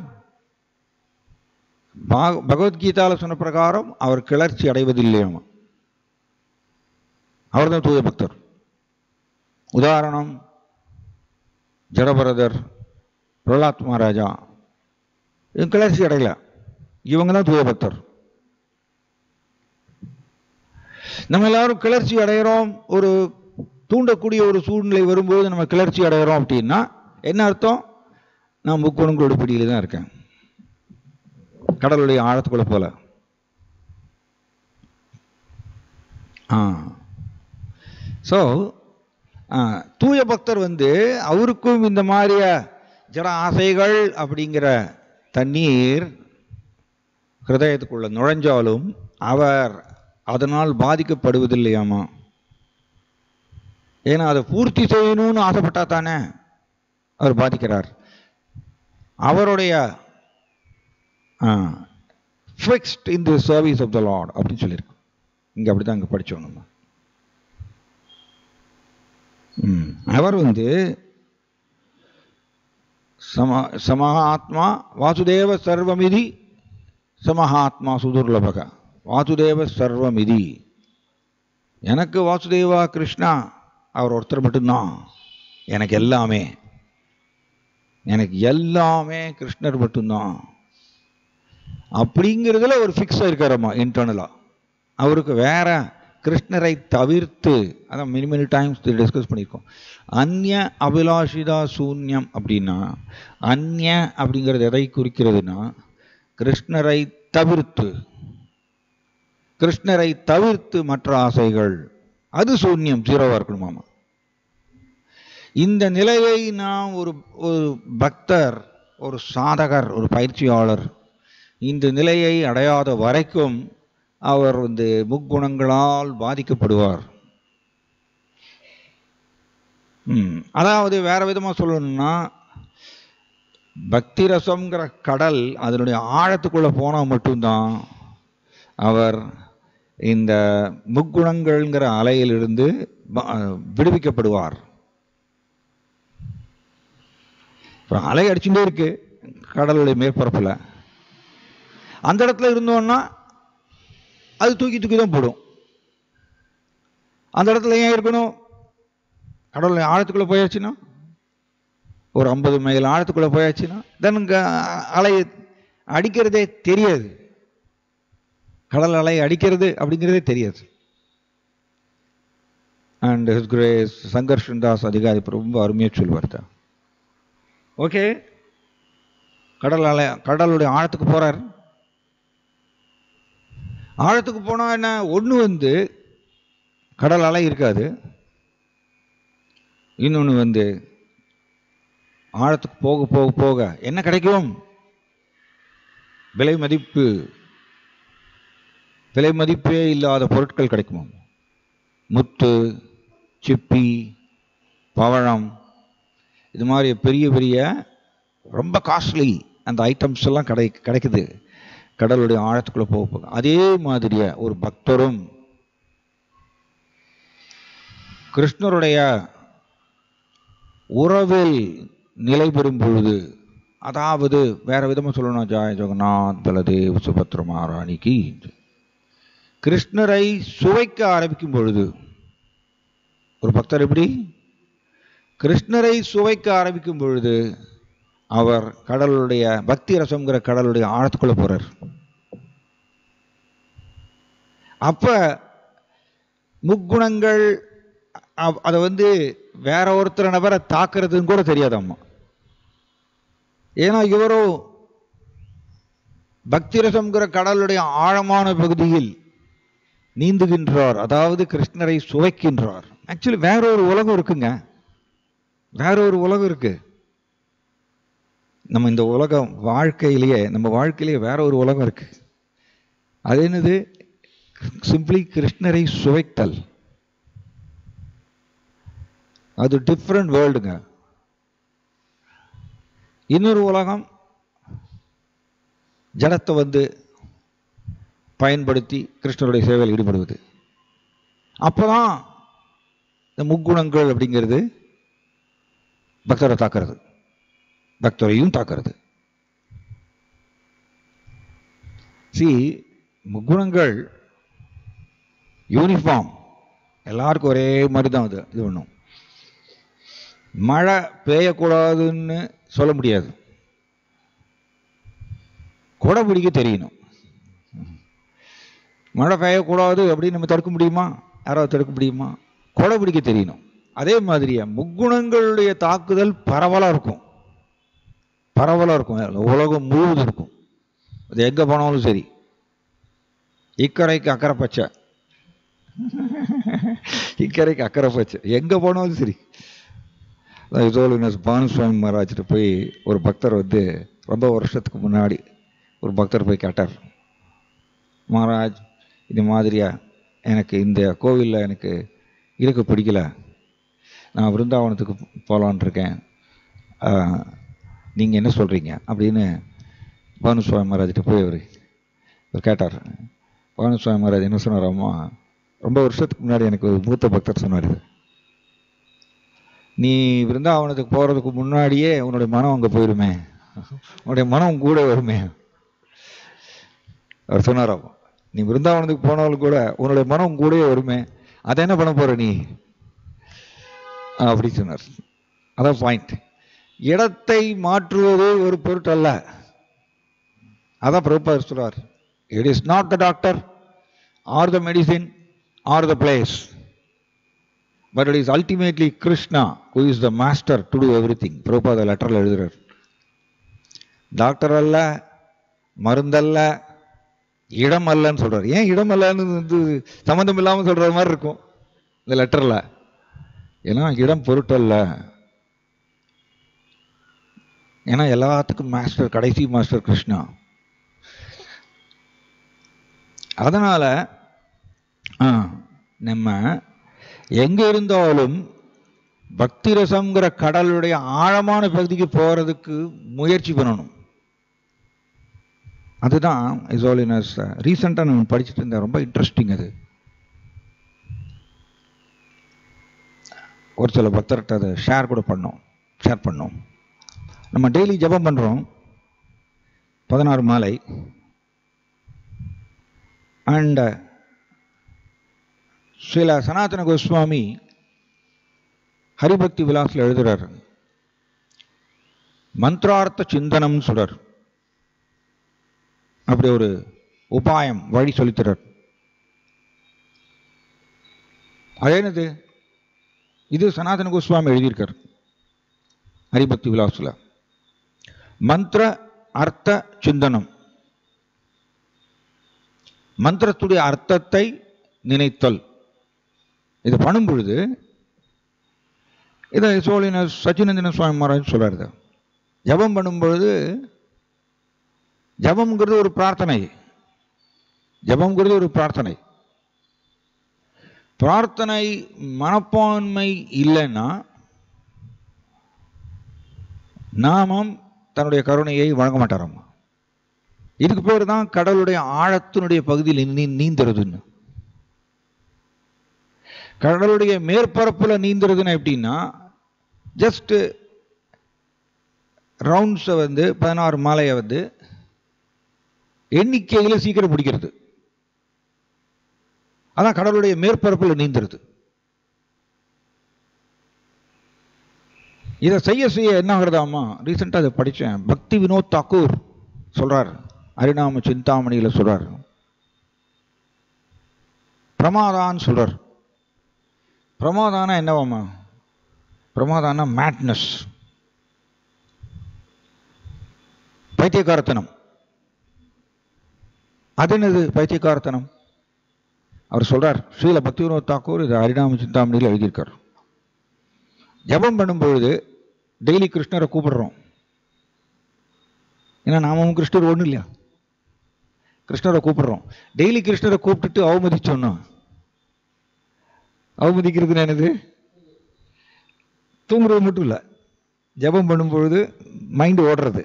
பகவத்கீதால சொன்ன பிரகாரம் அவர் கிளர்ச்சி அடைவதில்லையாம். அவர் தான் தூய பக்தர். உதாரணம், ஜடபரதர், பிரகலாத் மகாராஜா, இது கிளர்ச்சி அடையல. இவங்க தான் தூய பக்தர். நம்ம எல்லாரும் கிளர்ச்சி அடைகிறோம். ஒரு தூண்டக்கூடிய ஒரு சூழ்நிலை வரும்போது நம்ம கிளர்ச்சி அடைகிறோம் அப்படின்னா என்ன அர்த்தம்? நான் முக்குணங்களோட பிடியில தான் இருக்கேன், கடலுடைய ஆழத்துக்குள்ள போல. ஸோ தூய பக்தர் அவருக்கும் இந்த மாதிரிய ஜட ஆசைகள் அப்படிங்கிற தண்ணீர் ஹிருதயத்துக்குள்ள நுழைஞ்சாலும் அவர் அதனால் பாதிக்கப்படுவதில்லையாமா. ஏன்னா அதை பூர்த்தி செய்யணும்னு ஆசைப்பட்டா தானே அவர் பாதிக்கிறார். அவருடைய fixed in the service of the Lord அப்படின்னு சொல்லியிருக்கு. இங்கே அப்படி தான் இங்கே படித்தோம் நம்ம. அவர் சமஹாத்மா வாசுதேவ சர்வமிதி, சமஹாத்மா சுதுர்லபக. வாசுதேவ சர்வமிதி, எனக்கு வாசுதேவா கிருஷ்ணா அவர் ஒருத்தர் மட்டும்தான், எனக்கு எல்லாமே, எனக்கு எல்லாமே கிருஷ்ணர் மட்டும்தான் அப்படிங்கிறதுல ஒரு ஃபிக்ஸாக இருக்காரம்மா இன்டர்னலா. அவருக்கு வேற கிருஷ்ணரை தவிர்த்து, அதான் மெனி டைம்ஸ் டிஸ்கஸ் பண்ணியிருக்கோம். அந்நிய அபிலாஷிதா சூன்யம் அப்படின்னா, அந்நிய அப்படிங்கிறது எதை குறிக்கிறதுனா கிருஷ்ணரை தவிர்த்து, கிருஷ்ணரை தவிர்த்து மற்ற ஆசைகள், அது சூன்யம், ஜீரோவா இருக்கணுமாமா. இந்த நிலையை நாம் ஒரு பக்தர், ஒரு சாதகர், ஒரு பயிற்சியாளர் இந்த நிலையை அடையாத வரைக்கும் அவர் முக்குணங்களால் பாதிக்கப்படுவார். அதாவது வேற விதமா சொல்லணும்னா, பக்தி ரசம்ங்கிற கடல் அதனுடைய ஆழத்துக்குள்ள போனா மட்டும்தான் அவர் இந்த முக்குணங்கள்ங்கிற அலையிலிருந்து விடுவிக்கப்படுவார். அலை அடிச்சுட்டே இருக்கு கடலுடைய மேற்பரப்புல, அந்த இடத்துல இருந்தோம்னா அது தூக்கி தூக்கி தான் போடும். அந்த இடத்துல ஏன் இருக்கணும்? கடலுடைய ஆழத்துக்குள்ள போயாச்சுன்னா, ஒரு 50 மைல் ஆழத்துக்குள்ள போயாச்சுன்னா தென் அலை அடிக்கிறதே தெரியாது. கடல் அலை அடிக்கிறது அப்படிங்கிறதே தெரியாது. And his grace Sankarshan Das அதிகாரி ரொம்ப அருமையாக சொல்வார். ஓகே, கடலுடைய ஆழத்துக்கு போறார். ஆழத்துக்கு போனா என்ன, ஒன்று கடல் அலை இருக்காது, இன்னொன்று ஆழத்துக்கு போக போக போக என்ன கிடைக்கும்? விலை மதிப்பே இல்லாத பொருட்கள் கிடைக்குமா? முத்து, சிப்பி, பவழம், இது மாதிரி பெரிய பெரிய ரொம்ப காஸ்ட்லி அந்த ஐட்டம்ஸ் எல்லாம் கிடைக்குது கடலுடைய ஆழத்துக்குள்ள போக. அதே மாதிரிய ஒரு பக்தரும் கிருஷ்ணருடைய உறவில் நிலை பெறும் பொழுது, அதாவது வேற விதமா சொல்லணும், ஜாய் ஜெகநாத் பலதேவ் சுபத்ர மகாராணிக்கு, கிருஷ்ணரை சுவைக்க ஆரம்பிக்கும் பொழுது ஒரு பக்தர் எப்படி கிருஷ்ணரை சுவைக்க ஆரம்பிக்கும் பொழுது அவர் கடலுடைய பக்தி ரசம்ங்கிற கடலுடைய ஆழத்துக்குள்ள போறார். அப்ப முக்குணங்கள் அதை வேற ஒருத்தர் நபரை தாக்குறதுன்னு கூட தெரியாதம்மா. ஏன்னா இவரோ பக்திரசம்ங்கிற கடலுடைய ஆழமான பகுதியில் நீந்துகின்றார், அதாவது கிருஷ்ணரை சுவைக்கின்றார். ஆக்சுவலி வேற ஒரு உலகம் இருக்குங்க, வேற ஒரு உலகம் இருக்கு. நம்ம இந்த உலகம் வாழ்க்கையிலேயே, நம்ம வாழ்க்கையிலேயே வேற ஒரு உலகம் இருக்கு. அது என்னது? சிம்பிளி கிருஷ்ணரை சுவைத்தல். அது டிஃப்ரெண்ட் வேர்ல்டுங்க. இன்னொரு உலகம் ஜடத்தை பயன்படுத்தி கிருஷ்ணருடைய சேவையில் ஈடுபடுவது. அப்போதான் இந்த முக்குணங்கள் அப்படிங்கிறது பக்தரை தாக்குறது, பக்தரையும் தாக்குறது. முக்குணங்கள் யூனிஃபார்ம், எல்லாருக்கும் ஒரே மாதிரி தான். இது ஒன்றும் மழை பெய்யக்கூடாதுன்னு சொல்ல முடியாது, கொடை பிடிக்க தெரியணும். மழை பெய்யக்கூடாது அப்படின்னு நம்ம தடுக்க முடியுமா? யாராவது தடுக்க முடியுமா? கொடை பிடிக்க தெரியணும். அதே மாதிரியா முக்குணங்களுடைய தாக்குதல் பரவலாக இருக்கும், பரவலாக இருக்கும், உலகம் முழுவதும் இருக்கும். அது எங்கே போனாலும் சரி. இக்கரைக்கு அக்கறை பச்சை, இக்கரைக்கு அக்கறை பச்சை, எங்கே போனாலும் சரி. பானுசுவாமி மகாராஜ்கிட்ட போய் ஒரு பக்தர் ரொம்ப வருஷத்துக்கு முன்னாடி ஒரு பக்தர் போய் கேட்டார், மகாராஜ் இது மாதிரியா எனக்கு இந்த கோவிலில் எனக்கு இருக்க பிடிக்கல, நான் விருந்தாவனத்துக்கு போகலான் இருக்கேன், நீங்கள் என்ன சொல்கிறீங்க அப்படின்னு பானுசுவாமி மகாராஜ்கிட்ட போய் அவர் கேட்டார். பானுசுவாமி மகாராஜ் என்ன சொன்னாராம்மா, ரொம்ப வருஷத்துக்கு முன்னாடி எனக்கு ஒரு மூத்த பக்தர் சொன்னார், நீ விருந்தாவனத்துக்கு போகிறதுக்கு முன்னாடியே உன்னுடைய மனம் அங்கே போயிடுமே, உன்னுடைய மனம் கூட வருமே. அவர் சொன்னாராம், நீ விருந்தாவனத்துக்கு போனாலும் கூட உன்னுடைய மனம் கூடவே வருமே, அதை என்ன பண்ண போற நீ அப்படி சொன்னார். அதான் பாயிண்ட். இடத்தை மாற்றுவது ஒரு பொருட்டு அல்ல. அதான் பிரபுபாதர் சொல்றார், it is not the doctor R the medicine R the place, but it is ultimately Krishna who is the master to do everything. Prabhupada லெட்டரில் எழுதுறார், டாக்டர் அல்ல, மருந்தல்ல, இடம் அல்லன்னு சொல்றாரு. ஏன் இடம் அல்லன்னு சம்மந்தம் இல்லாமல் சொல்ற மாதிரி இருக்கும் இந்த லெட்டர்ல. ஏன்னா இடம் பொருட்டல்ல, ஏன்னா எல்லாத்துக்கும் மாஸ்டர், கடைசி மாஸ்டர் கிருஷ்ணா. அதனால நம்ம எங்க இருந்தாலும் பக்தி ரசம்ங்கிற கடலுடைய ஆழமான பகுதிக்கு போறதுக்கு முயற்சி பண்ணணும். அதுதான் இஸ் ஹோலினஸ். ரீசெண்டாக நான் படிச்சுட்டு இருந்தேன், ரொம்ப இன்ட்ரெஸ்டிங். அது ஒரு சில பக்தர்கிட்ட அதை ஷேர் பண்ணோம். நம்ம டெய்லி ஜபம் பண்ணுறோம் 16 மாலை. அண்ட் சில சனாதன கோஸ்வாமி ஹரிபக்தி விலாஸில் எழுதுறார், மந்திரார்த்த சிந்தனம் சொல்றார். அப்படி ஒரு உபாயம் வழி சொல்லித்தரார். அது என்னது? இது சனாதன கோஸ்வாமி எழுதியிருக்கார் ஹரிபக்தி விலாஸில். மந்திர அர்த்த சிந்தனம், மந்திரத்துடைய அர்த்தத்தை நினைத்தல். இது பண்ணும் பொழுது இதை சச்சினந்தன சுவாமி மகாராஜ் சொல்றாரு, ஜபம் பண்ணும் பொழுது, ஜபம்ங்கிறது ஒரு பிரார்த்தனை, ஜபம்ங்கிறது ஒரு பிரார்த்தனை. பிரார்த்தனை மனப்பான்மை இல்லைன்னா நாமம் தன்னுடைய கருணையை வழங்க மாட்டாராம். இதுக்கு பேர் தான் கடலுடைய ஆழத்தினுடைய பகுதியில் நீந்துறதுன்னு. கடலுடைய மேற்பரப்புல நீந்துறதுன்னு எப்படின்னா, ஜஸ்ட் ரவுண்ட்ஸை 16 மாலையை எண்ணிக்கையில் சீக்கிரம் பிடிக்கிறது. அதான் கடலுடைய மேற்பரப்பில் நீந்துறது. இதை செய்ய செய்ய என்ன ஆகுறதாமா, ரீசெண்டாக அதை படித்தேன். பக்தி வினோத் தாக்கூர் சொல்றார், ஹரிநாம சிந்தாமணியில் சொல்றார், பிரமாதான்னு சொல்றார். பிரமாதானா என்னவாமா? பிரமாதானா மேட்னஸ், பைத்தியக்காரத்தனம். அது என்னது பைத்தியக்காரத்தனம்? அவர் சொல்றார், ஸ்ரீல பக்திவினோத் தாக்கூர் இது ஹரிநாம சிந்தாமணியில் எழுதியிருக்கார். ஜபம் பண்ணும்பொழுது டெய்லி கிருஷ்ணரை கூப்பிடுறோம். ஏன்னா நாமும் கிருஷ்ணர் ஒன்றும் இல்லையா? கிருஷ்ணரை கூப்பிடுறோம். டெய்லி கிருஷ்ணரை கூப்பிட்டுட்டு அவமதிச்சோன்னா, அவமதிக்கிறதுன்னு என்னது? தூங்குறது மட்டும் இல்லை, ஜபம் பண்ணும்பொழுது மைண்டு ஓடுறது.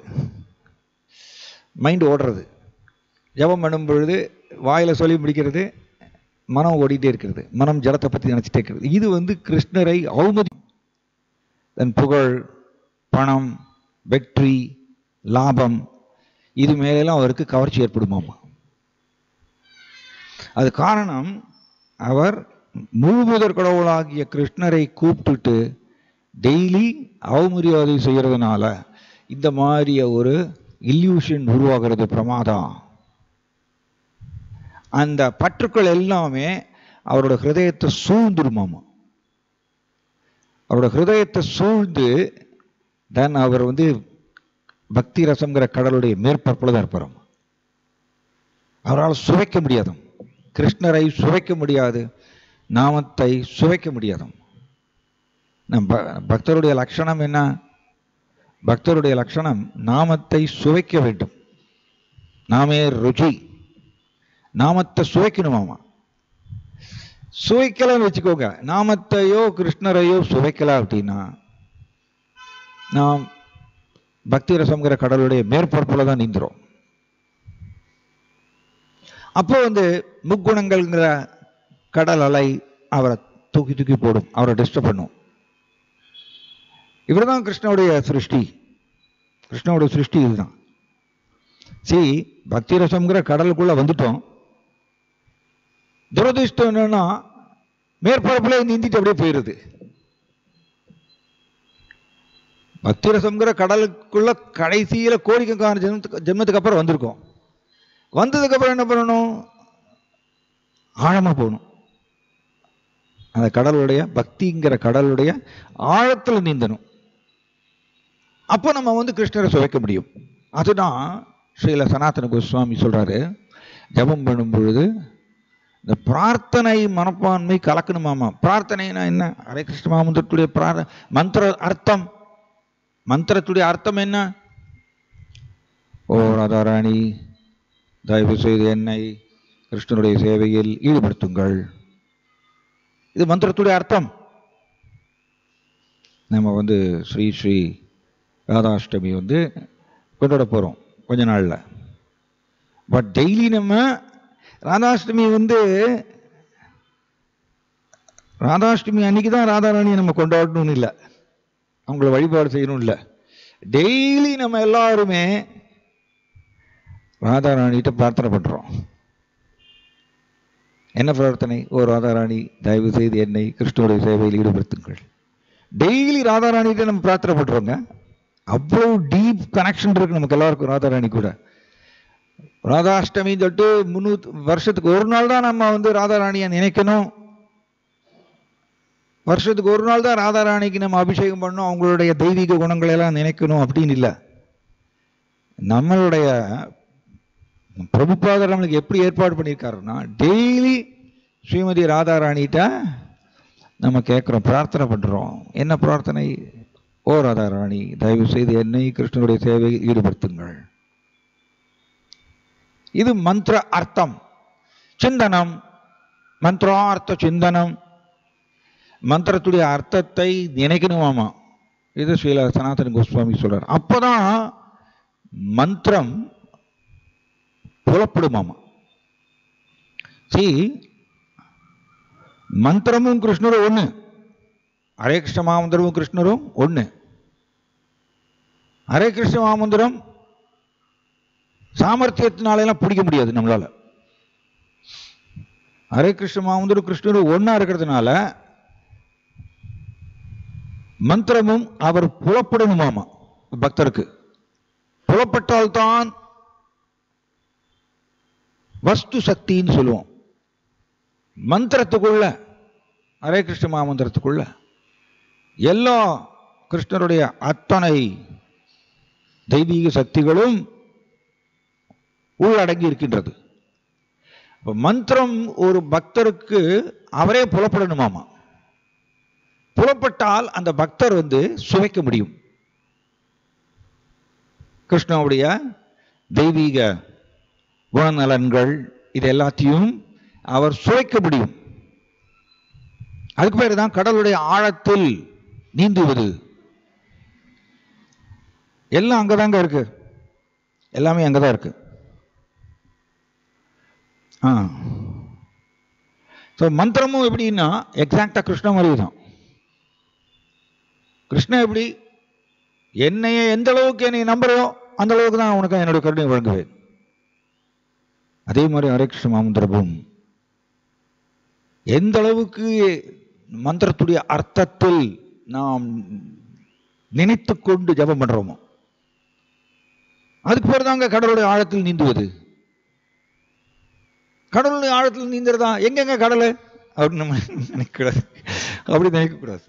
ஜபம் பண்ணும் பொழுது வாயில் சொல்லி முடிக்கிறது, மனம் ஓடிட்டே இருக்கிறது, மனம் ஜலத்தை பற்றி நினச்சிட்டே இருக்கிறது. இது கிருஷ்ணரை அவமதி. தன் புகழ், பணம், வெற்றி, லாபம், இது மேலெல்லாம் அவருக்கு கவர்ச்சி ஏற்படுமாமா. அது காரணம், அவர் முழுமுதற் கடவுளாகிய கிருஷ்ணரை கூப்பிட்டுட்டு டெய்லி அவமரியாதை செய்யறதுனால இந்த மாதிரிய ஒரு இல்யூஷன் உருவாகிறது, பிரமாதம். அந்த பற்றுக்கள் எல்லாமே அவரோட ஹிருதயத்தை சூழ்ந்துருமாமா. அவரோட ஹிருதயத்தை சூழ்ந்து தான் அவர் பக்தி ரசம்ங்கிற கடலுடைய மேற்பரப்பில் தான் இருப்பார். அவரால் சுவைக்க முடியாது, கிருஷ்ணரை சுவைக்க முடியாது, நாமத்தை சுவைக்க முடியாது. பக்தருடைய லட்சணம் என்ன? பக்தருடைய லட்சணம் நாமத்தை சுவைக்க வேண்டும். நாமே ருச்சி, நாமத்தை சுவைக்கணுமாமா. சுவைக்கலன்னு வச்சுக்கோங்க, நாமத்தையோ கிருஷ்ணரையோ சுவைக்கல அப்படின்னா நாம் பக்தி ரசம்ங்கிற கடலுடைய மேற்பரப்புல தான் நீந்துரும். அப்போ முக்குணங்கள்ங்கிற கடல் அலை அவரை தூக்கி தூக்கி போடும், அவரை டிஸ்டர்ப் பண்ணும். இவர் தான் கிருஷ்ணனுடைய சிருஷ்டி. கிருஷ்ணனுடைய சிருஷ்டி இதுதான். பக்தி ரசம்ங்கிற கடலுக்குள்ள வந்துட்டோம். துரதிருஷ்டம் என்னன்னா, மேற்பரப்புல நீந்திட்டு அப்படியே போயிருது. பக்தி ரசம்ங்கிற கடலுக்குள்ள கடைசியில கோடிக்கணக்கான ஜென்மத்துக்கு அப்புறம் வந்திருக்கோம். வந்ததுக்கு அப்புறம் என்ன பண்ணணும்? ஆழமா போகணும். அந்த கடலுடைய பக்திங்கிற கடலுடைய ஆழத்துல நீந்தணும். அப்போ நம்ம கிருஷ்ணரை சுவைக்க முடியும். அதுதான் ஸ்ரீல சனாதன கோஸ்வாமி சொல்றாரு, ஜபம் பண்ணும் பொழுது இந்த பிரார்த்தனை மனப்பான்மை கலக்கணுமாமா. பிரார்த்தனைனா என்ன? ஹரே கிருஷ்ண மந்திரத்துடைய மந்திர அர்த்தம், மந்திரத்துடைய அர்த்தம் என்ன? ஓ ராதாராணி, தயவு செய்து என்னை கிருஷ்ணனுடைய சேவையில் ஈடுபடுத்துங்கள். இது மந்திரத்துடைய அர்த்தம். நம்ம ஸ்ரீ ஸ்ரீ ராதாஷ்டமி கொண்டாட போறோம் கொஞ்ச நாள்ல. பட் டெய்லி நம்ம ராதாஷ்டமி ராதாஷ்டமி அன்னைக்கு தான் ராதாராணியை நம்ம கொண்டாடணும்னு இல்லை, அவங்கள வழிபாடு செய்யணும் இல்லை. டெய்லி நம்ம எல்லாருமே ராதாராணிகிட்ட பிரார்த்தனை பண்றோம். என்ன பிரார்த்தனை? ஓ ராதாராணி, தயவு செய்து என்னை கிருஷ்ணனுடைய சேவையில் ஈடுபடுத்துங்கள். டெய்லி ராதாராணிகிட்ட நம்ம பிரார்த்தனை பண்றோங்க. அவ்வளவு டீப் கனெக்ஷன் இருக்கு நமக்கு எல்லாருக்கும் ராதாராணி கூட. ராதாஷ்டமி தொட்டு 300 வருஷத்துக்கு ஒரு நாள் தான் நம்ம ராதாராணியை நினைக்கணும். வருஷத்துக்கு ஒரு நாள் தான் ராதாராணிக்கு நம்ம அபிஷேகம் பண்ணணும், அவங்களுடைய தெய்வீக குணங்களை எல்லாம் நினைக்கணும் அப்படின்னு இல்லை. நம்மளுடைய பிரபுபாதர் நம்மளுக்கு எப்படி ஏற்பாடு பண்ணியிருக்காருன்னா, டெய்லி ஸ்ரீமதி ராதாராணிகிட்ட நம்ம கேட்குறோம், பிரார்த்தனை பண்ணுறோம். என்ன பிரார்த்தனை? ஓ ராதாராணி, தயவு செய்து என்னை கிருஷ்ணனுடைய சேவையில் ஈடுபடுத்துங்கள். இது மந்திர அர்த்தம். சிந்தனம், மந்திரார்த்த சிந்தனம், மந்திரத்துடைய அர்த்தத்தை நினைக்கணுமாமா. இது ஸ்ரீல சனாதன கோஸ்வாமி சொல்றார். அப்பதான் மந்திரம் புலப்படுமாமா. மந்திரமும் கிருஷ்ணரும் ஒண்ணு, ஹரே கிருஷ்ண மாமந்திரமும் கிருஷ்ணரும் ஒண்ணு. ஹரே கிருஷ்ண மாமந்திரம் சாமர்த்தியத்தினால பிடிக்க முடியாது நம்மளால. ஹரே கிருஷ்ண மாமந்திரம் கிருஷ்ணரும் ஒன்னா இருக்கிறதுனால மந்திரமும் அவர் புலப்படணுமாமா. பக்தருக்கு புலப்பட்டால்தான் வஸ்து சக்தின்னு சொல்லுவோம். மந்திரத்துக்குள்ள, ஹரே கிருஷ்ண மந்திரத்துக்குள்ள எல்லா கிருஷ்ணருடைய அத்தனை தெய்வீக சக்திகளும் உள்ளடங்கி இருக்கின்றது. மந்திரம் ஒரு பக்தருக்கு அவரே புலப்படணுமாமா. புலப்பட்டால் அந்த பக்தர் சுவைக்க முடியும். கிருஷ்ணனுடைய தெய்வீக குணநலன்கள் இது எல்லாத்தையும் அவர் சுவைக்க முடியும். அதுக்கு பேர் தான் கடலுடைய ஆழத்தில் நீந்துவது. எல்லாம் அங்கதாங்க இருக்கு, எல்லாமே அங்கதான் இருக்கு. மந்திரமும் எப்படின்னா எக்ஸாக்டா கிருஷ்ண மாதிரி தான். கிருஷ்ணன் எப்படி என்னைய எந்த அளவுக்கு என்னை நம்புறையோ அந்த அளவுக்கு தான் உனக்கு என்னுடைய கருணை வழங்குவேன். அதே மாதிரி ஹரே கிருஷ்ண மந்திரமும் எந்த அளவுக்கு மந்திரத்துடைய அர்த்தத்தில் நாம் நினைத்து கொண்டு ஜபம் பண்றோமோ அதுக்கு பேர் தாங்க கடலுடைய ஆழத்தில் நீந்துவது. கடலுடைய ஆழத்தில் நீந்துறதா எங்கெங்க கடல் அப்படின்னு நம்ம நினைக்கக்கூடாது, அப்படி நினைக்கக்கூடாது.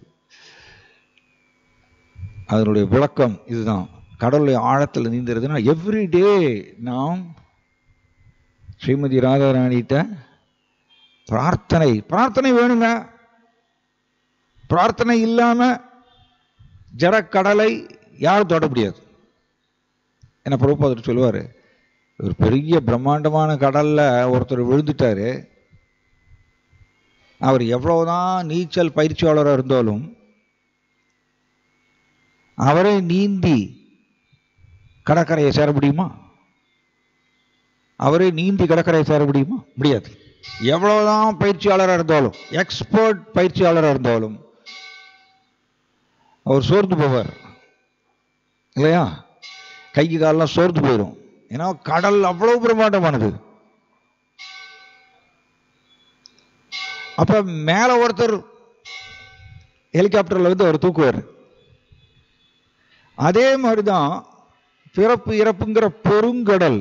அதனுடைய விளக்கம் இதுதான். கடலுடைய ஆழத்தில் நீந்துறதுன்னா எவ்ரிடே நாம் ஸ்ரீமதி ராதாராணிகிட்ட பிரார்த்தனை வேணுங்க. பிரார்த்தனை இல்லாம ஜடக்கடலை யாரும் தொட முடியாது. என்ன பிரபுபாதர் சொல்லுவாரு, ஒரு பெரிய பிரம்மாண்டமான கடல்ல ஒருத்தர் விழுந்துட்டாரு. அவர் எவ்வளவுதான் நீச்சல் பயிற்சியாளராக இருந்தாலும் அவரை நீந்தி கடற்கரையை சேர முடியுமா? அவரே நீந்தி கடற்கரையை சேர முடியுமா? முடியாது. எவ்வளவுதான் பயிற்சியாளராக இருந்தாலும், எக்ஸ்பர்ட் பயிற்சியாளராக இருந்தாலும் அவர் சோர்ந்து போவார் இல்லையா? கைக்கு காலெல்லாம் சோர்ந்து போயிடும். ஏன்னா கடல் அவ்வளவு பிரம்மாண்டமானது. அப்ப மேல ஒருத்தர் ஹெலிகாப்டர்ல அவர் தூக்குவார். அதே மாதிரிதான் பிறப்பு இறப்புங்கிற பெருங்கடல்,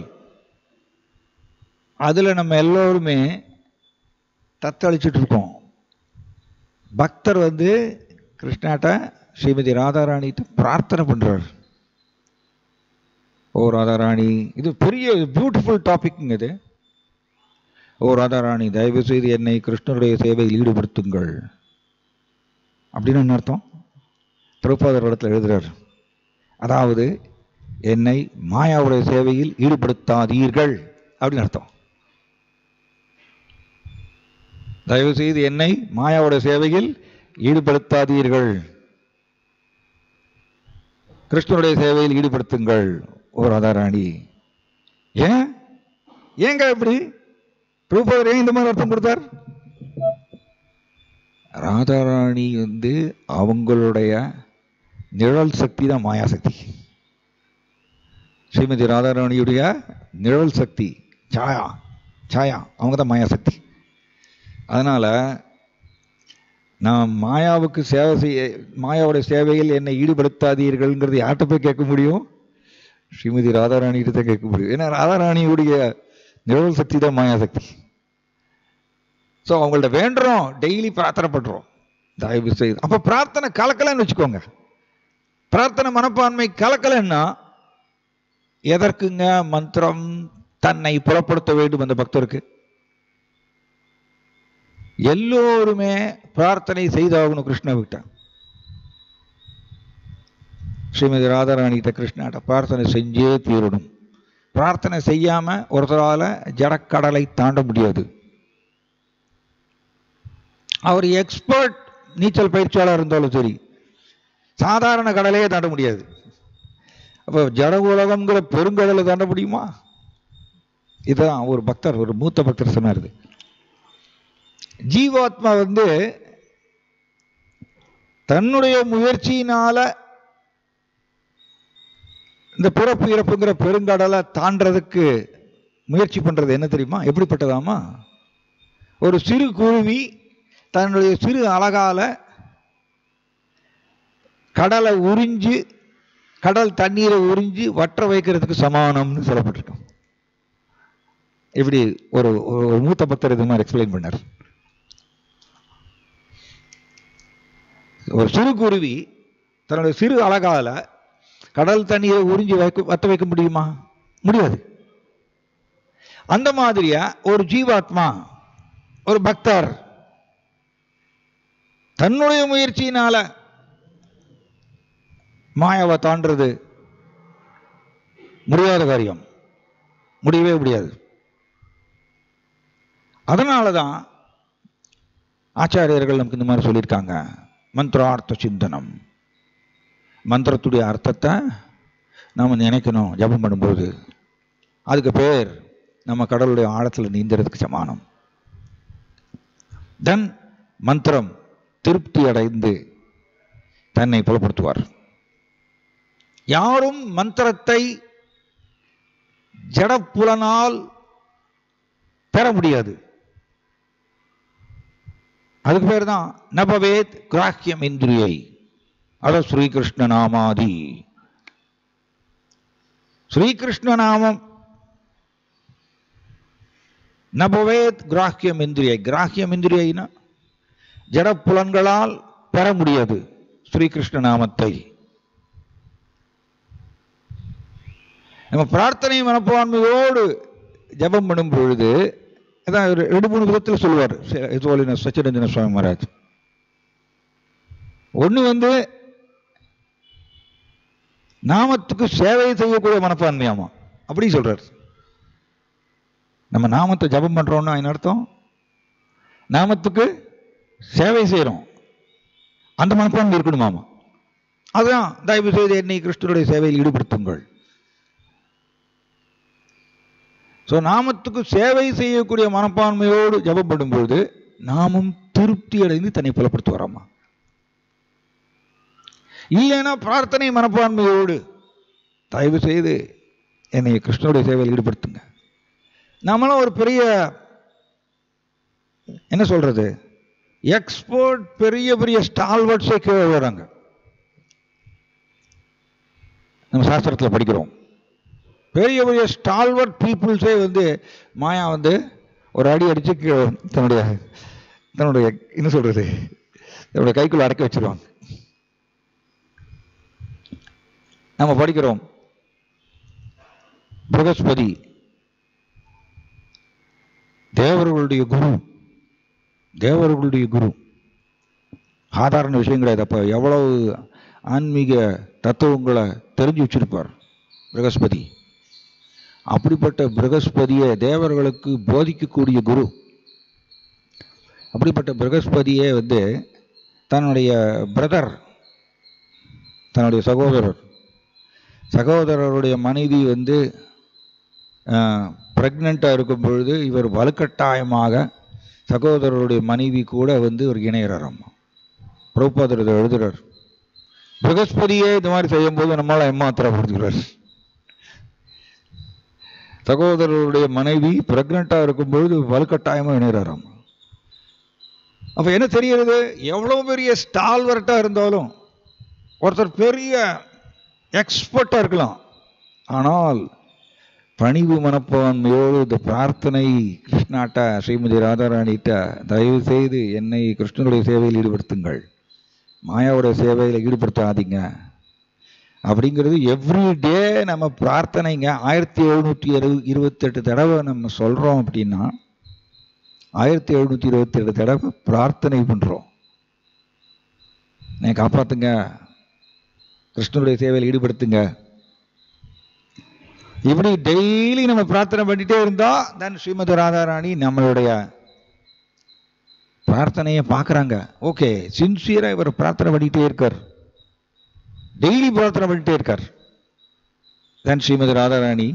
அதுல நம்ம எல்லோருமே தத்தளிச்சுட்டு இருக்கோம். பக்தர் கிருஷ்ணாட்ட ஸ்ரீமதி ராதாராணிகிட்ட பிரார்த்தனை பண்றார். ஓ ராதாராணி, இது பெரிய பியூட்டிஃபுல் டாபிக்ங்க இது. ஓ ராதாராணி, தயவு செய்து என்னை கிருஷ்ணருடைய சேவையில் ஈடுபடுத்துங்கள் அப்படின்னு என்ன அர்த்தம்? பிரபுபாதர் இடத்துல எழுதுறார். அதாவது என்னை மாயாவுடைய சேவையில் ஈடுபடுத்தாதீர்கள் அப்படின்னு அர்த்தம். தயவு செய்து என்னை மாயாவுடைய சேவையில் ஈடுபடுத்தாதீர்கள், கிருஷ்ணனுடைய சேவையில் ஈடுபடுத்துங்கள் ஓ ராதாராணி. ஏங்க இப்படி பிரபுபாதர் ஏன் இந்த மாதிரி அர்த்தம் கொடுத்தார்? ராதாராணி அவங்களுடைய நிழல் சக்தி தான் மாயா சக்தி. ஸ்ரீமதி ராதாராணியுடைய நிழல் சக்தி சாயா அவங்க தான் மாயா சக்தி. அதனால நான் மாயாவுக்கு சேவை செய்ய, மாயாவுடைய சேவையில் என்னை ஈடுபடுத்தாதீர்கள்ங்கிறது யார்கிட்ட போய் கேட்க முடியும்? ஸ்ரீமதி ராதாராணிகிட்ட தான் கேட்க முடியும். ஏன்னா ராதாராணியுடைய நிழல் சக்தி தான் மாயா சக்தி. ஸோ அவங்கள்ட்ட வேண்டுறோம், டெய்லி பிரார்த்தனை பண்றோம், தயவு செய்து. அப்ப பிரார்த்தனை கலக்கலன்னு வச்சுக்கோங்க. பிரார்த்தனை மனப்பான்மை கலக்கலன்னா எதற்குங்க மந்திரம் தன்னை புறப்படுத்த வேண்டும் அந்த பக்தருக்கு? எல்லோருமே பிரார்த்தனை செய்தாகணும் கிருஷ்ணாவிட்ட. ஸ்ரீமதி ராதாராணிகிட்ட கிருஷ்ணாட்ட பிரார்த்தனை செஞ்சே தீரணும். பிரார்த்தனை செய்யாம ஒருத்தரால ஜடக்கடலை தாண்ட முடியாது. அவர் எக்ஸ்பர்ட் நீச்சல் பயிற்சியாளர் இருந்தாலும் சரி, சாதாரண கடலையே தாண்ட முடியாது. அப்போ ஜட உலகம்ங்கிற பெருங்கடலை தாண்ட முடியுமா? இதுதான் ஒரு பக்தர், ஒரு மூத்த பக்தர் சொன்னார். ஜீவாத்மா தன்னுடைய முயற்சியினால இந்த பிறப்பு இறப்புங்கிற பெருங்கடலை தாண்டறதுக்கு முயற்சி பண்றது என்ன தெரியுமா? எப்படிப்பட்டதாமா? ஒரு சிறு குருவி தன்னுடைய சிறு அலகால கடலை உறிஞ்சு, கடல் தண்ணீரை உறிஞ்சி வற்ற வைக்கிறதுக்கு சமானம்னு சொல்லப்பட்டிருக்கும். இப்படி ஒரு மூத்த பக்தர் இது மாதிரி எக்ஸ்பிளைன் பண்ணார். ஒரு சிறு குருவி தன்னுடைய சிறு அழகால கடல் தண்ணியை உறிஞ்சி வத்த வைக்க முடியுமா? முடியாது. அந்த மாதிரியா ஒரு ஜீவாத்மா, ஒரு பக்தர் தன்னுடைய முயற்சியினால மாயாவை தாண்டது முடியாத காரியம், முடியவே முடியாது. அதனாலதான் ஆச்சாரியர்கள் நமக்கு இந்த மாதிரி சொல்லியிருக்காங்க, மந்திரார்த்த சிந்தனம். மந்திரத்துடைய அர்த்தத்தை நாம் நினைக்கணும் ஜபம் பண்ணும்போது. அதுக்கு பேர் நம்ம கடவுளுடைய ஆழத்தில் நீந்துறதுக்கு சமானம். தன் மந்திரம் திருப்தி அடைந்து தன்னை புலப்படுத்துவார். யாரும் மந்திரத்தை ஜடப்புலனால் பெற முடியாது. அதுக்கு பேர் தான் நபவேத் கிராஹ்யம் இந்திரியை. அத ஸ்ரீகிருஷ்ண நாமாதி. ஸ்ரீகிருஷ்ண நாமம் நபவேத் கிராஹ்யம் இந்திரியை. கிராஹ்யம் இந்திரியைனா ஜடப்புலன்களால் பெற முடியாது ஸ்ரீகிருஷ்ண நாமத்தை. நம்ம பிரார்த்தனை மனப்பான்மையோடு ஜபம் பண்ணும் பொழுது அதான் 2-3 விதத்தில் சொல்லுவார் சச்சிரஞ்சன சுவாமி மகாராஜ். ஒன்று நாமத்துக்கு சேவை செய்யக்கூடிய மனப்பான்மையாமா, அப்படி சொல்றார். நம்ம நாமத்தை ஜபம் பண்றோம்னா என்ன அர்த்தம்? நாமத்துக்கு சேவை செய்யறோம், அந்த மனப்பான்மை இருக்கணுமாமா. அதுதான் தயவு செய்து என்னை கிருஷ்ணனுடைய சேவையில் ஈடுபடுத்துங்கள். நாமத்துக்கு சேவை செய்யக்கூடிய மனப்பான்மையோடு ஜபம் பண்ணும்போது நாமும் திருப்தி அடைந்து தன்னை புலப்படுத்துவாராமா. இல்லைன்னா பிரார்த்தனை மனப்பான்மையோடு தயவு செய்து என்னை கிருஷ்ணனுடைய சேவையில் ஈடுபடுத்துங்க. நம்மளும் ஒரு பெரிய என்ன சொல்றது எக்ஸ்போர்ட், பெரிய பெரிய ஸ்டால்வர்ட்ஸே கீழே வராங்க. நம்ம சாஸ்திரத்தில் படிக்கிறோம், பெரிய பெரிய ஸ்டால்வர்ட் பீப்புள்ஸே மாயா ஒரு அடி அடிச்சு தன்னுடைய என்ன சொல்றது தன்னுடைய கைக்குள்ள அடக்கி வச்சிருவாங்க. நம்ம படிக்கிறோம் பிரகஸ்பதி தேவர்களுடைய குரு, தேவர்களுடைய குரு. சாதாரண விஷயம் கிடையாது. அப்ப எவ்வளவு ஆன்மீக தத்துவங்களை தெரிஞ்சு வச்சிருப்பார் பிரகஸ்பதி. அப்படிப்பட்ட பிரகஸ்பதியை தேவர்களுக்கு போதிக்கக்கூடிய குரு. அப்படிப்பட்ட பிரகஸ்பதியே தன்னுடைய பிரதர், தன்னுடைய சகோதரருடைய மனைவி பிரெக்னெண்ட்டாக இருக்கும் பொழுது இவர் வலுக்கட்டாயமாக சகோதரருடைய மனைவி கூட ஒரு இணையறாராம். பிரபுபாதர் இதை எழுதுறார். பிரகஸ்பதியே இந்த மாதிரி செய்யும் போது நம்மளால ஏமாத்திரப்படுத்துகிறார். சகோதரருடைய மனைவி பிரெக்னெண்ட்டாக இருக்கும் பொழுது வலுக்கட்டாயமாக இணையறாராம். அப்ப என்ன தெரிகிறது, எவ்வளவு பெரிய ஸ்டால்வர்ட்டா இருந்தாலும் ஒருத்தர் பெரிய எக்ஸ்பர்ட்டா இருக்கலாம், ஆனால் பணிவு மனப்பான்மையோடு இந்த பிரார்த்தனை கிருஷ்ணாட்டா ஸ்ரீமதி ராதாராணிட்ட தயவு செய்து என்னை கிருஷ்ணனுடைய சேவையில் ஈடுபடுத்துங்கள், மாயாவுடைய சேவையில் ஈடுபடுத்தாதீங்க அப்படிங்கிறது எவ்ரி டே நம்ம பிரார்த்தனைங்க. 1728 தடவை நம்ம சொல்றோம் அப்படின்னா 1728 தடவை பிரார்த்தனை பண்றோம். என்னை காப்பாத்துங்க, கிருஷ்ணனுடைய சேவையில் ஈடுபடுத்துங்க. இப்படி டெய்லி நம்ம பிரார்த்தனை பண்ணிட்டே இருந்தா தான் ஸ்ரீமதி ராதாராணி நம்மளுடைய பிரார்த்தனையை பார்க்குறாங்க. ஓகே, சின்சியரா இவர் பிரார்த்தனை பண்ணிட்டே இருக்கார், டெய்லி பிரார்த்தனை பண்ணிட்டே இருக்கார். தான் ஸ்ரீமதி ராதாராணி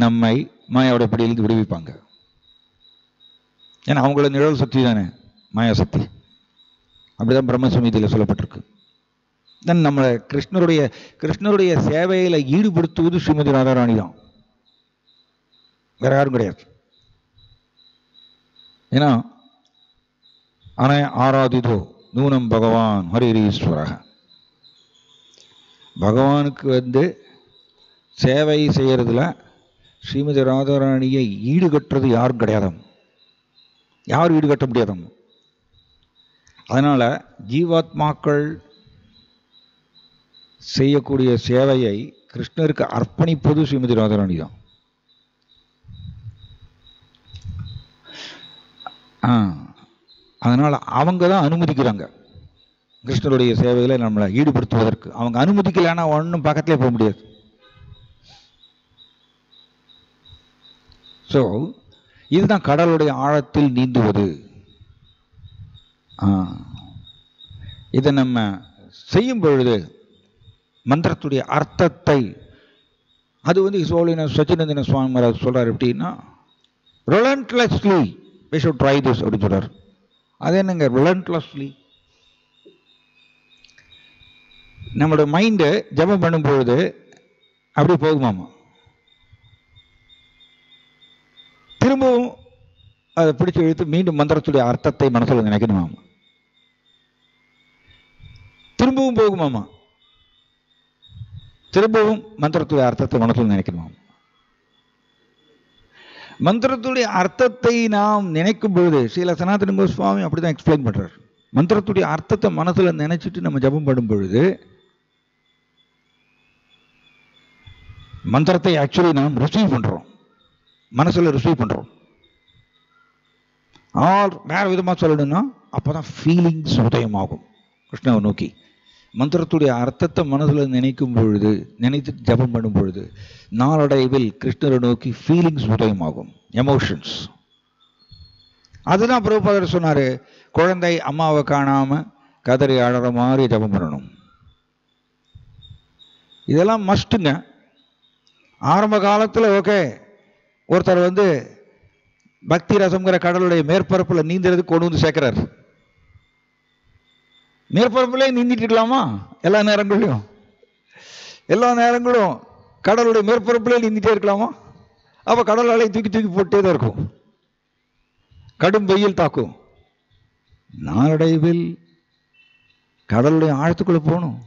நம்மை மாயாவோட பிடியிலிருந்து விடுவிப்பாங்க. ஏன்னா அவங்களோட நிழல் சக்தி தானே மாயா சக்தி. அப்படிதான் பிரம்ம சமீதியில் சொல்லப்பட்டிருக்கு. தென் நம்மளை கிருஷ்ணருடைய சேவையில ஈடுபடுத்துவது ஸ்ரீமதி ராதாராணி தான், வேற யாரும் கிடையாது. ஏன்னா ஆராதிதோ நூனம் பகவான் ஹரிரீஸ்வர. பகவானுக்கு சேவை செய்யறதுல ஸ்ரீமதி ராதாராணியை ஈடுகட்டுறது யாரும் கிடையாதாம். யாரும் ஈடுகட்ட முடியாதாம். அதனால் ஜீவாத்மாக்கள் செய்யக்கூடிய சேவையை கிருஷ்ணருக்கு அர்ப்பணிப்பது ஸ்ரீமதி ராதாராணி தான். அதனால் அவங்க தான் அனுமதிக்கிறாங்க கிருஷ்ணருடைய சேவைகளை நம்மளை ஈடுபடுத்துவதற்கு. அவங்க அனுமதிக்கலைன்னா ஒன்றும் பக்கத்திலே போக முடியாது. ஸோ இதுதான் கடலுடைய ஆழத்தில் நீந்துவது. இதை நம்ம செய்யும் பொழுது மந்திரத்துடைய அர்த்தத்தை அது சச்சினந்தன சுவாமி மகாராஜ் சொல்றார் எப்படின்னா, relentlessly we should try this அப்படின்னு சொல்றார். அது என்னங்க relentlessly? நம்மளோட மைண்டு ஜபம் பண்ணும் பொழுது அப்படி போகுமாமா, திரும்பவும் அதை பிடிச்சி இழுத்து மீண்டும் மந்திரத்துடைய அர்த்தத்தை மனசில் நினைக்கணுமாமா, திரும்பவும் போகுமாமா, திரும்பவும் மந்திரத்துடைய அர்த்தத்தை மனசில் நினைக்கணுமாமா. மந்திரத்துடைய அர்த்தத்தை நாம் நினைக்கும் பொழுது ஸ்ரீல சனாதன கோஸ்வாமி அப்படிதான் எக்ஸ்பிளைன் பண்றார். மந்திரத்துடைய அர்த்தத்தை மனசுல நினைச்சிட்டு நம்ம ஜபம் பண்ணும் பொழுது மந்திரத்தை ஆக்சுவலி நாம் ரிசீவ் பண்றோம், மனசுல ரிசீவ் பண்றோம். வேற விதமா சொல்லணும்னா அப்பதான் ஃபீலிங்ஸ் உதயமாகும் கிருஷ்ணாவை நோக்கி. மந்திரத்துடைய அர்த்தத்தை மனசுல நினைக்கும் பொழுது, நினைத்து ஜபம் பண்ணும் பொழுது நாளடைவில் கிருஷ்ணரை நோக்கி ஃபீலிங்ஸ் உதயமாகும், எமோஷன்ஸ். அதுதான் பிரபுபாதர் சொன்னாரு, குழந்தை அம்மாவை காணாம கதறி அழற மாதிரி ஜபம் பண்ணணும். இதெல்லாம் மஸ்ட்டுங்க. ஆரம்ப காலத்தில் ஓகே, ஒருத்தர் பக்தி ரசம்ங்கிற கடலுடைய மேற்பரப்புல நீந்துறதுக்கு கொண்டு வந்து சேர்க்கிறார். மேற்பரப்புலே நீந்திட்டு இருக்கலாமா? எல்லா நேரங்களிலும் கடலுடைய மேற்பரப்புலே நீந்திட்டே இருக்கலாமா? அப்ப கடல் அலை தூக்கி தூக்கி போட்டே தான் இருக்கும், கடும் வெயில் தாக்கும். நாளடைவில் கடலுடைய ஆழத்துக்குள்ள போகணும்.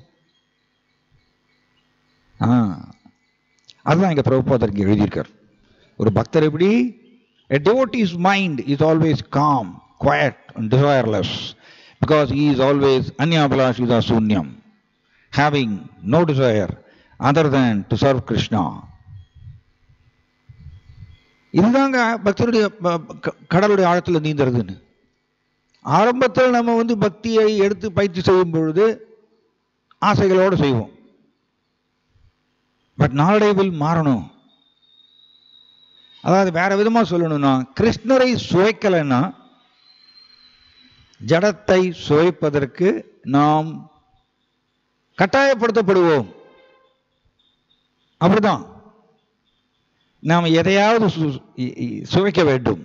அதுதான் இங்க பிரபுபாதர் இங்க எழுதியிருக்கார். ஒரு பக்தர் எப்படி, a devotee's mind is always calm, quiet and desireless, because he is always anyabhalashita sunyam, having no desire other than to serve Krishna. இதுதாங்க பக்தருடைய கடலுடைய ஆழத்தில் நீந்துறதுன்னு. ஆரம்பத்தில் நம்ம பக்தியை எடுத்து பயிற்சி செய்யும் பொழுது ஆசைகளோடு செய்வோம். பட் நாளடைவில் மாறணும். அதாவது வேற விதமா சொல்லணும்னா, கிருஷ்ணரை சுவைக்கலைன்னா ஜடத்தை சுவைப்பதற்கு நாம் கட்டாயப்படுத்தப்படுவோம். அப்படிதான் நாம் எதையாவது சுவைக்க வேண்டும்.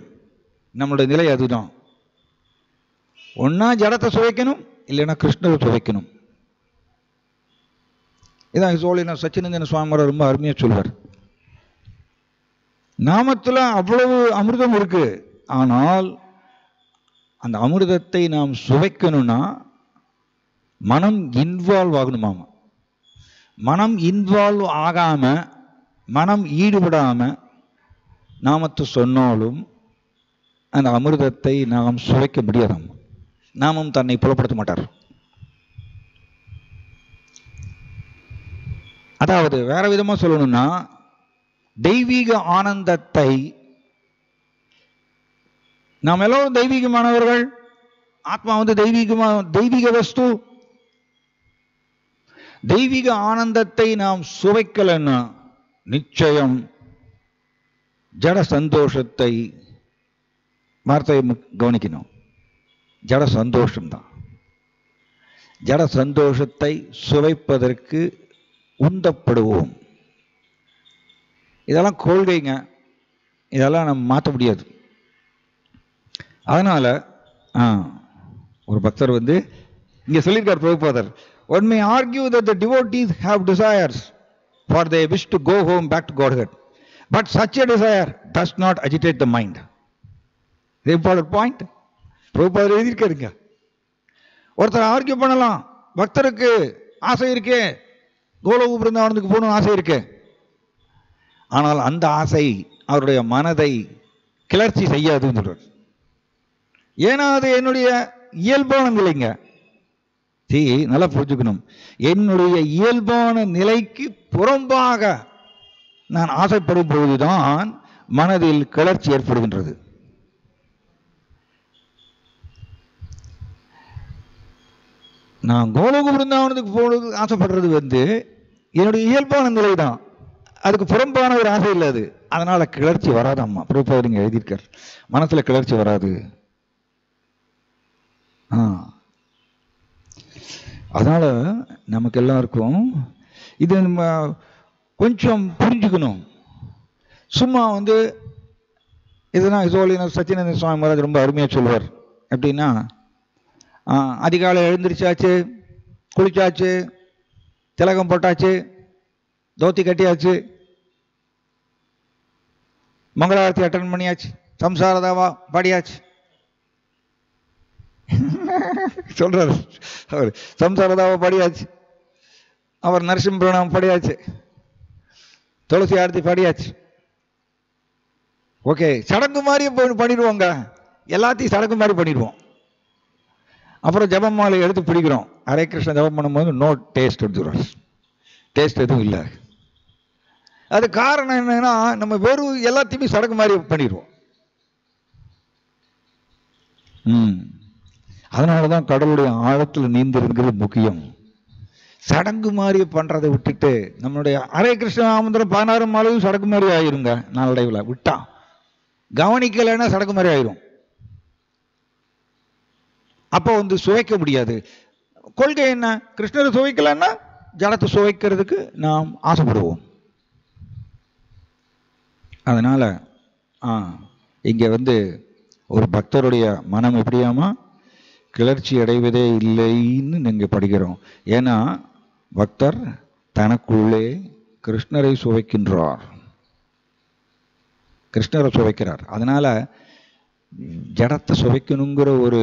நம்மளுடைய நிலை அதுதான். ஒன்னா ஜடத்தை சுவைக்கணும், இல்லைன்னா கிருஷ்ணரை சுவைக்கணும். இதான் சச்சினந்தன சுவாமி ரொம்ப அருமையா சொல்வார். நாமத்துல அவ்வளவு அமிர்தம் இருக்கு, ஆனால் அந்த அமிர்தத்தை நாம் சுவைக்கணும்னா மனம் இன்வால்வ் ஆகணுமாமா. மனம் இன்வால்வ் ஆகாம, மனம் ஈடுபடாம நாமத்தை சொன்னாலும் அந்த அமிர்தத்தை நாம் சுவைக்க முடியாதாம். நாமும் தன்னை புலப்படுத்த மாட்டார். அதாவது வேற விதமா சொல்லணும்னா, தெய்வீக ஆனந்தத்தை நாம் எல்லோரும் தெய்வீகமானவர்கள். ஆத்மா தெய்வீக வஸ்து. தெய்வீக ஆனந்தத்தை நாம் சுவைக்கலன்னா நிச்சயம் ஜட சந்தோஷத்தை, வார்த்தையை கவனிக்கணும், ஜட சந்தோஷம்தான். ஜட சந்தோஷத்தை சுவைப்பதற்கு உந்தப்படுவோம். இதெல்லாம் கொள்கைங்க, இதெல்லாம் நம்ம மாற்ற முடியாது. அதனால ஒரு பக்தர் இங்க சொல்லியிருக்கார் பிரபுபாதர், one may argue that the devotees have desires for they wish to go home back to Godhead, but such a desire does not agitate the mind. The important point பிரபுபாதர் எழுதியிருக்காருங்க. ஒருத்தர் ஆர்கியூ பண்ணலாம், பக்தருக்கு ஆசை இருக்கே, கோலோக பிருந்தாவனத்துக்கு போகணும் ஆசை இருக்கு, ஆனால் அந்த ஆசை அவருடைய மனதை கிளர்ச்சி செய்யாதுன்னு சொல்றார். ஏன்னா அது என்னுடைய இயல்பான நிலைங்க. நல்லா புரிஞ்சுக்கணும். என்னுடைய இயல்பான நிலைக்கு புறம்பாக நான் ஆசைப்படும் பொழுதுதான் மனதில் கிளர்ச்சி ஏற்படுகின்றது. நான் கோலோக பிருந்தாவனத்துக்கு போறது ஆசைப்படுறது என்னுடைய இயல்பான நிலை தான். அதுக்கு புறம்பான ஒரு ஆசை இல்லை அது. அதனால கிளர்ச்சி வராது. அம்மா பிரபுபாதர் எழுதியிருக்கார், மனசுல கிளர்ச்சி வராது. அதனால நமக்கு எல்லாருக்கும் இது நம்ம கொஞ்சம் புரிஞ்சுக்கணும். சும்மா இதுதான் சச்சிதானந்த சுவாமி மகாராஜ் ரொம்ப அருமையாக சொல்லுவார். எப்படின்னா, அதிகாலை எழுந்திரிச்சாச்சு, குளிச்சாச்சு, திலகம் போட்டாச்சு, தோத்தி கட்டியாச்சு, மங்களாரத்தி அட்டன் பண்ணியாச்சு, சம்சாரதாவா பாடியாச்சு சொல்றாரு அவர். சம்சாரதாவா பாடியாச்சு, அவர் நரசிம்ம பிரணாமம் பாடியாச்சு, துளசி ஆரத்தி பாடியாச்சு. ஓகே, சடங்கு மாதிரி பண்ணிடுவோங்க, எல்லாத்தையும் சடங்கு மாதிரி பண்ணிடுவோம். அப்புறம் ஜபம் மாலை எடுத்து பிடிக்கிறோம். ஹரே கிருஷ்ண ஜபம் பண்ணும்போது நோ டேஸ்ட் எடுத்துக்கிறோம். டேஸ்ட் எதுவும் இல்லை. அது காரணம் என்னன்னா, நம்ம வெறும் எல்லாத்தையுமே சடங்கு மாதிரி பண்ணிடுவோம். அதனாலதான் கடவுளுடைய ஆழத்தில் நீந்திருக்கிறது முக்கியம். சடங்கு மாதிரி பண்றதை விட்டுட்டு நம்மளுடைய ஹரே கிருஷ்ண மந்திரம் 16 மாலையும் சடங்கு மாதிரி ஆயிருங்க. நாளடைவில் விட்டா கவனிக்கலைன்னா சடங்கு மாதிரி ஆயிரும். அப்போ சுவைக்க முடியாது. கொள்கை என்ன? கிருஷ்ணரை சுவைக்கலன்னா ஜலத்தை சுவைக்கிறதுக்கு நாம் ஆசைப்படுவோம். அதனால இங்க ஒரு பக்தருடைய மனம் எப்படியாமா கிளர்ச்சி அடைவதே இல்லைன்னு நீங்க படிக்கிறோம். ஏன்னா பக்தர் தனக்குள்ளே கிருஷ்ணரை சுவைக்கின்றார், கிருஷ்ணரை சுவைக்கிறார். அதனால ஜடத்தை சுவைக்கணுங்கிற ஒரு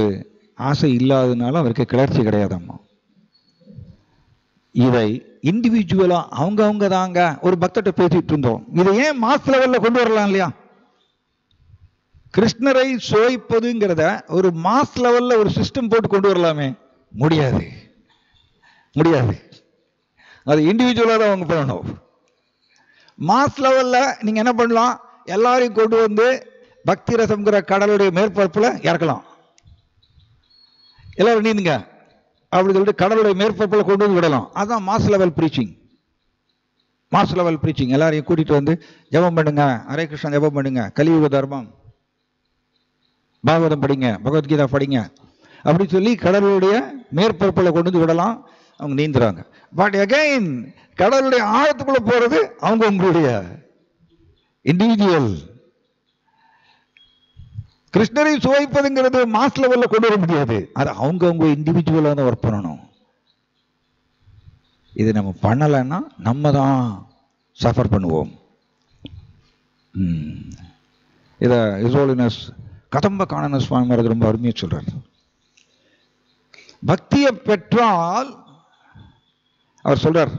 ஆசை இல்லாததுனால அவருக்கு கிளர்ச்சி கிடையாதம்மா. இதை இண்டிவிஜுவலா அவங்க தாங்க. ஒரு பக்தர்கிட்ட பேசிட்டு இருந்தோம், இதை ஏன் மாஸ் லெவல்ல கொண்டு வரலாம் இல்லையா? கிருஷ்ணரை சுவைப்பதுங்கிறத ஒரு மாஸ் லெவல்ல ஒரு சிஸ்டம் போட்டு கொண்டு வரலாமே? முடியாது, முடியாது. அது இண்டிவிஜுவலா தான் அவங்க பண்ணணும். மாஸ் லெவல்ல நீங்க என்ன பண்ணலாம்? எல்லாரையும் கொண்டு பக்தி ரசம்ங்கிற கடலுடைய மேற்பரப்புல இறக்கலாம். எல்லாரும் நீந்துங்க அப்படி சொல்லிட்டு கடலுடைய மேற்பரப்புல கொண்டு விடலாம். அதுதான் mass level breaching. Mass level breaching. எல்லாரையும் கூட்டிட்டு ஜெபம் பண்ணுங்க, ஹரே கிருஷ்ணா ஜெபம் பண்ணுங்க, கலியுக தர்மம், பாகவதம் படிங்க, பகவத்கீதா படிங்க அப்படி சொல்லி கடலுடைய மேற்பரப்புல கொண்டு விடலாம். அவங்க நீந்துறாங்க. பட் அகைன் கடலுடைய ஆழத்துக்குள்ள போறது உங்களுடைய இண்டிவிஜுவல். கிருஷ்ணரை சுவைப்பதுங்கிறது மாஸ் லெவல்ல கொண்டு வர முடியாது. அது அவங்க இண்டிவிஜுவலா தான் ஒர்க் பண்ணணும். இது நம்ம பண்ணலைன்னா நம்ம தான் சஃபர் பண்ணுவோம். இத ஹிஸ் ஹோலினஸ் கதம்ப காணன சுவாமி மகாராஜ் ரொம்ப அருமையா சொல்றாரு. பக்தியை பெற்றால் அவர் சொல்றார்,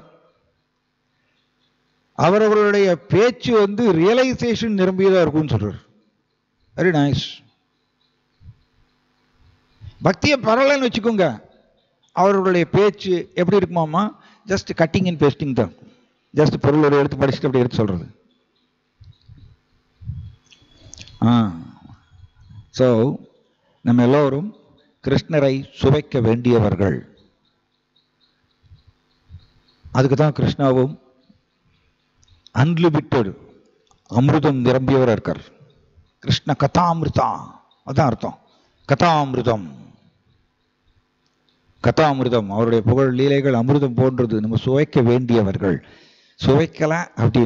அவரவருடைய பேச்சு ரியலைசேஷன் நிரம்பியதா இருக்கும்னு சொல்றார். Very nice. பக்தியை பரவலன்னு வச்சுக்கோங்க, அவர்களுடைய பேச்சு எப்படி இருக்குமாமா? ஜஸ்ட் கட்டிங் அண்ட் பேஸ்டிங் தான். ஜஸ்ட் பொருள் ஒரு எடுத்து படிச்சுட்டு அப்படி எடுத்து சொல்றது. ஸோ நம்ம எல்லோரும் கிருஷ்ணரை சுவைக்க வேண்டியவர்கள். அதுக்கு தான் கிருஷ்ணாவும் அன்லிமிட்டட் அமிர்தம் நிரம்பியவர் இருக்கார். கிருஷ்ண கதாமிருதா, அதான் அர்த்தம். கதாமிருதம், கதாமிருதம். அவருடைய புகழ் லீலைகள் அமிர்தம் போன்றது. நம்ம சுவைக்க வேண்டியவர்கள். சுவைக்கல அப்படி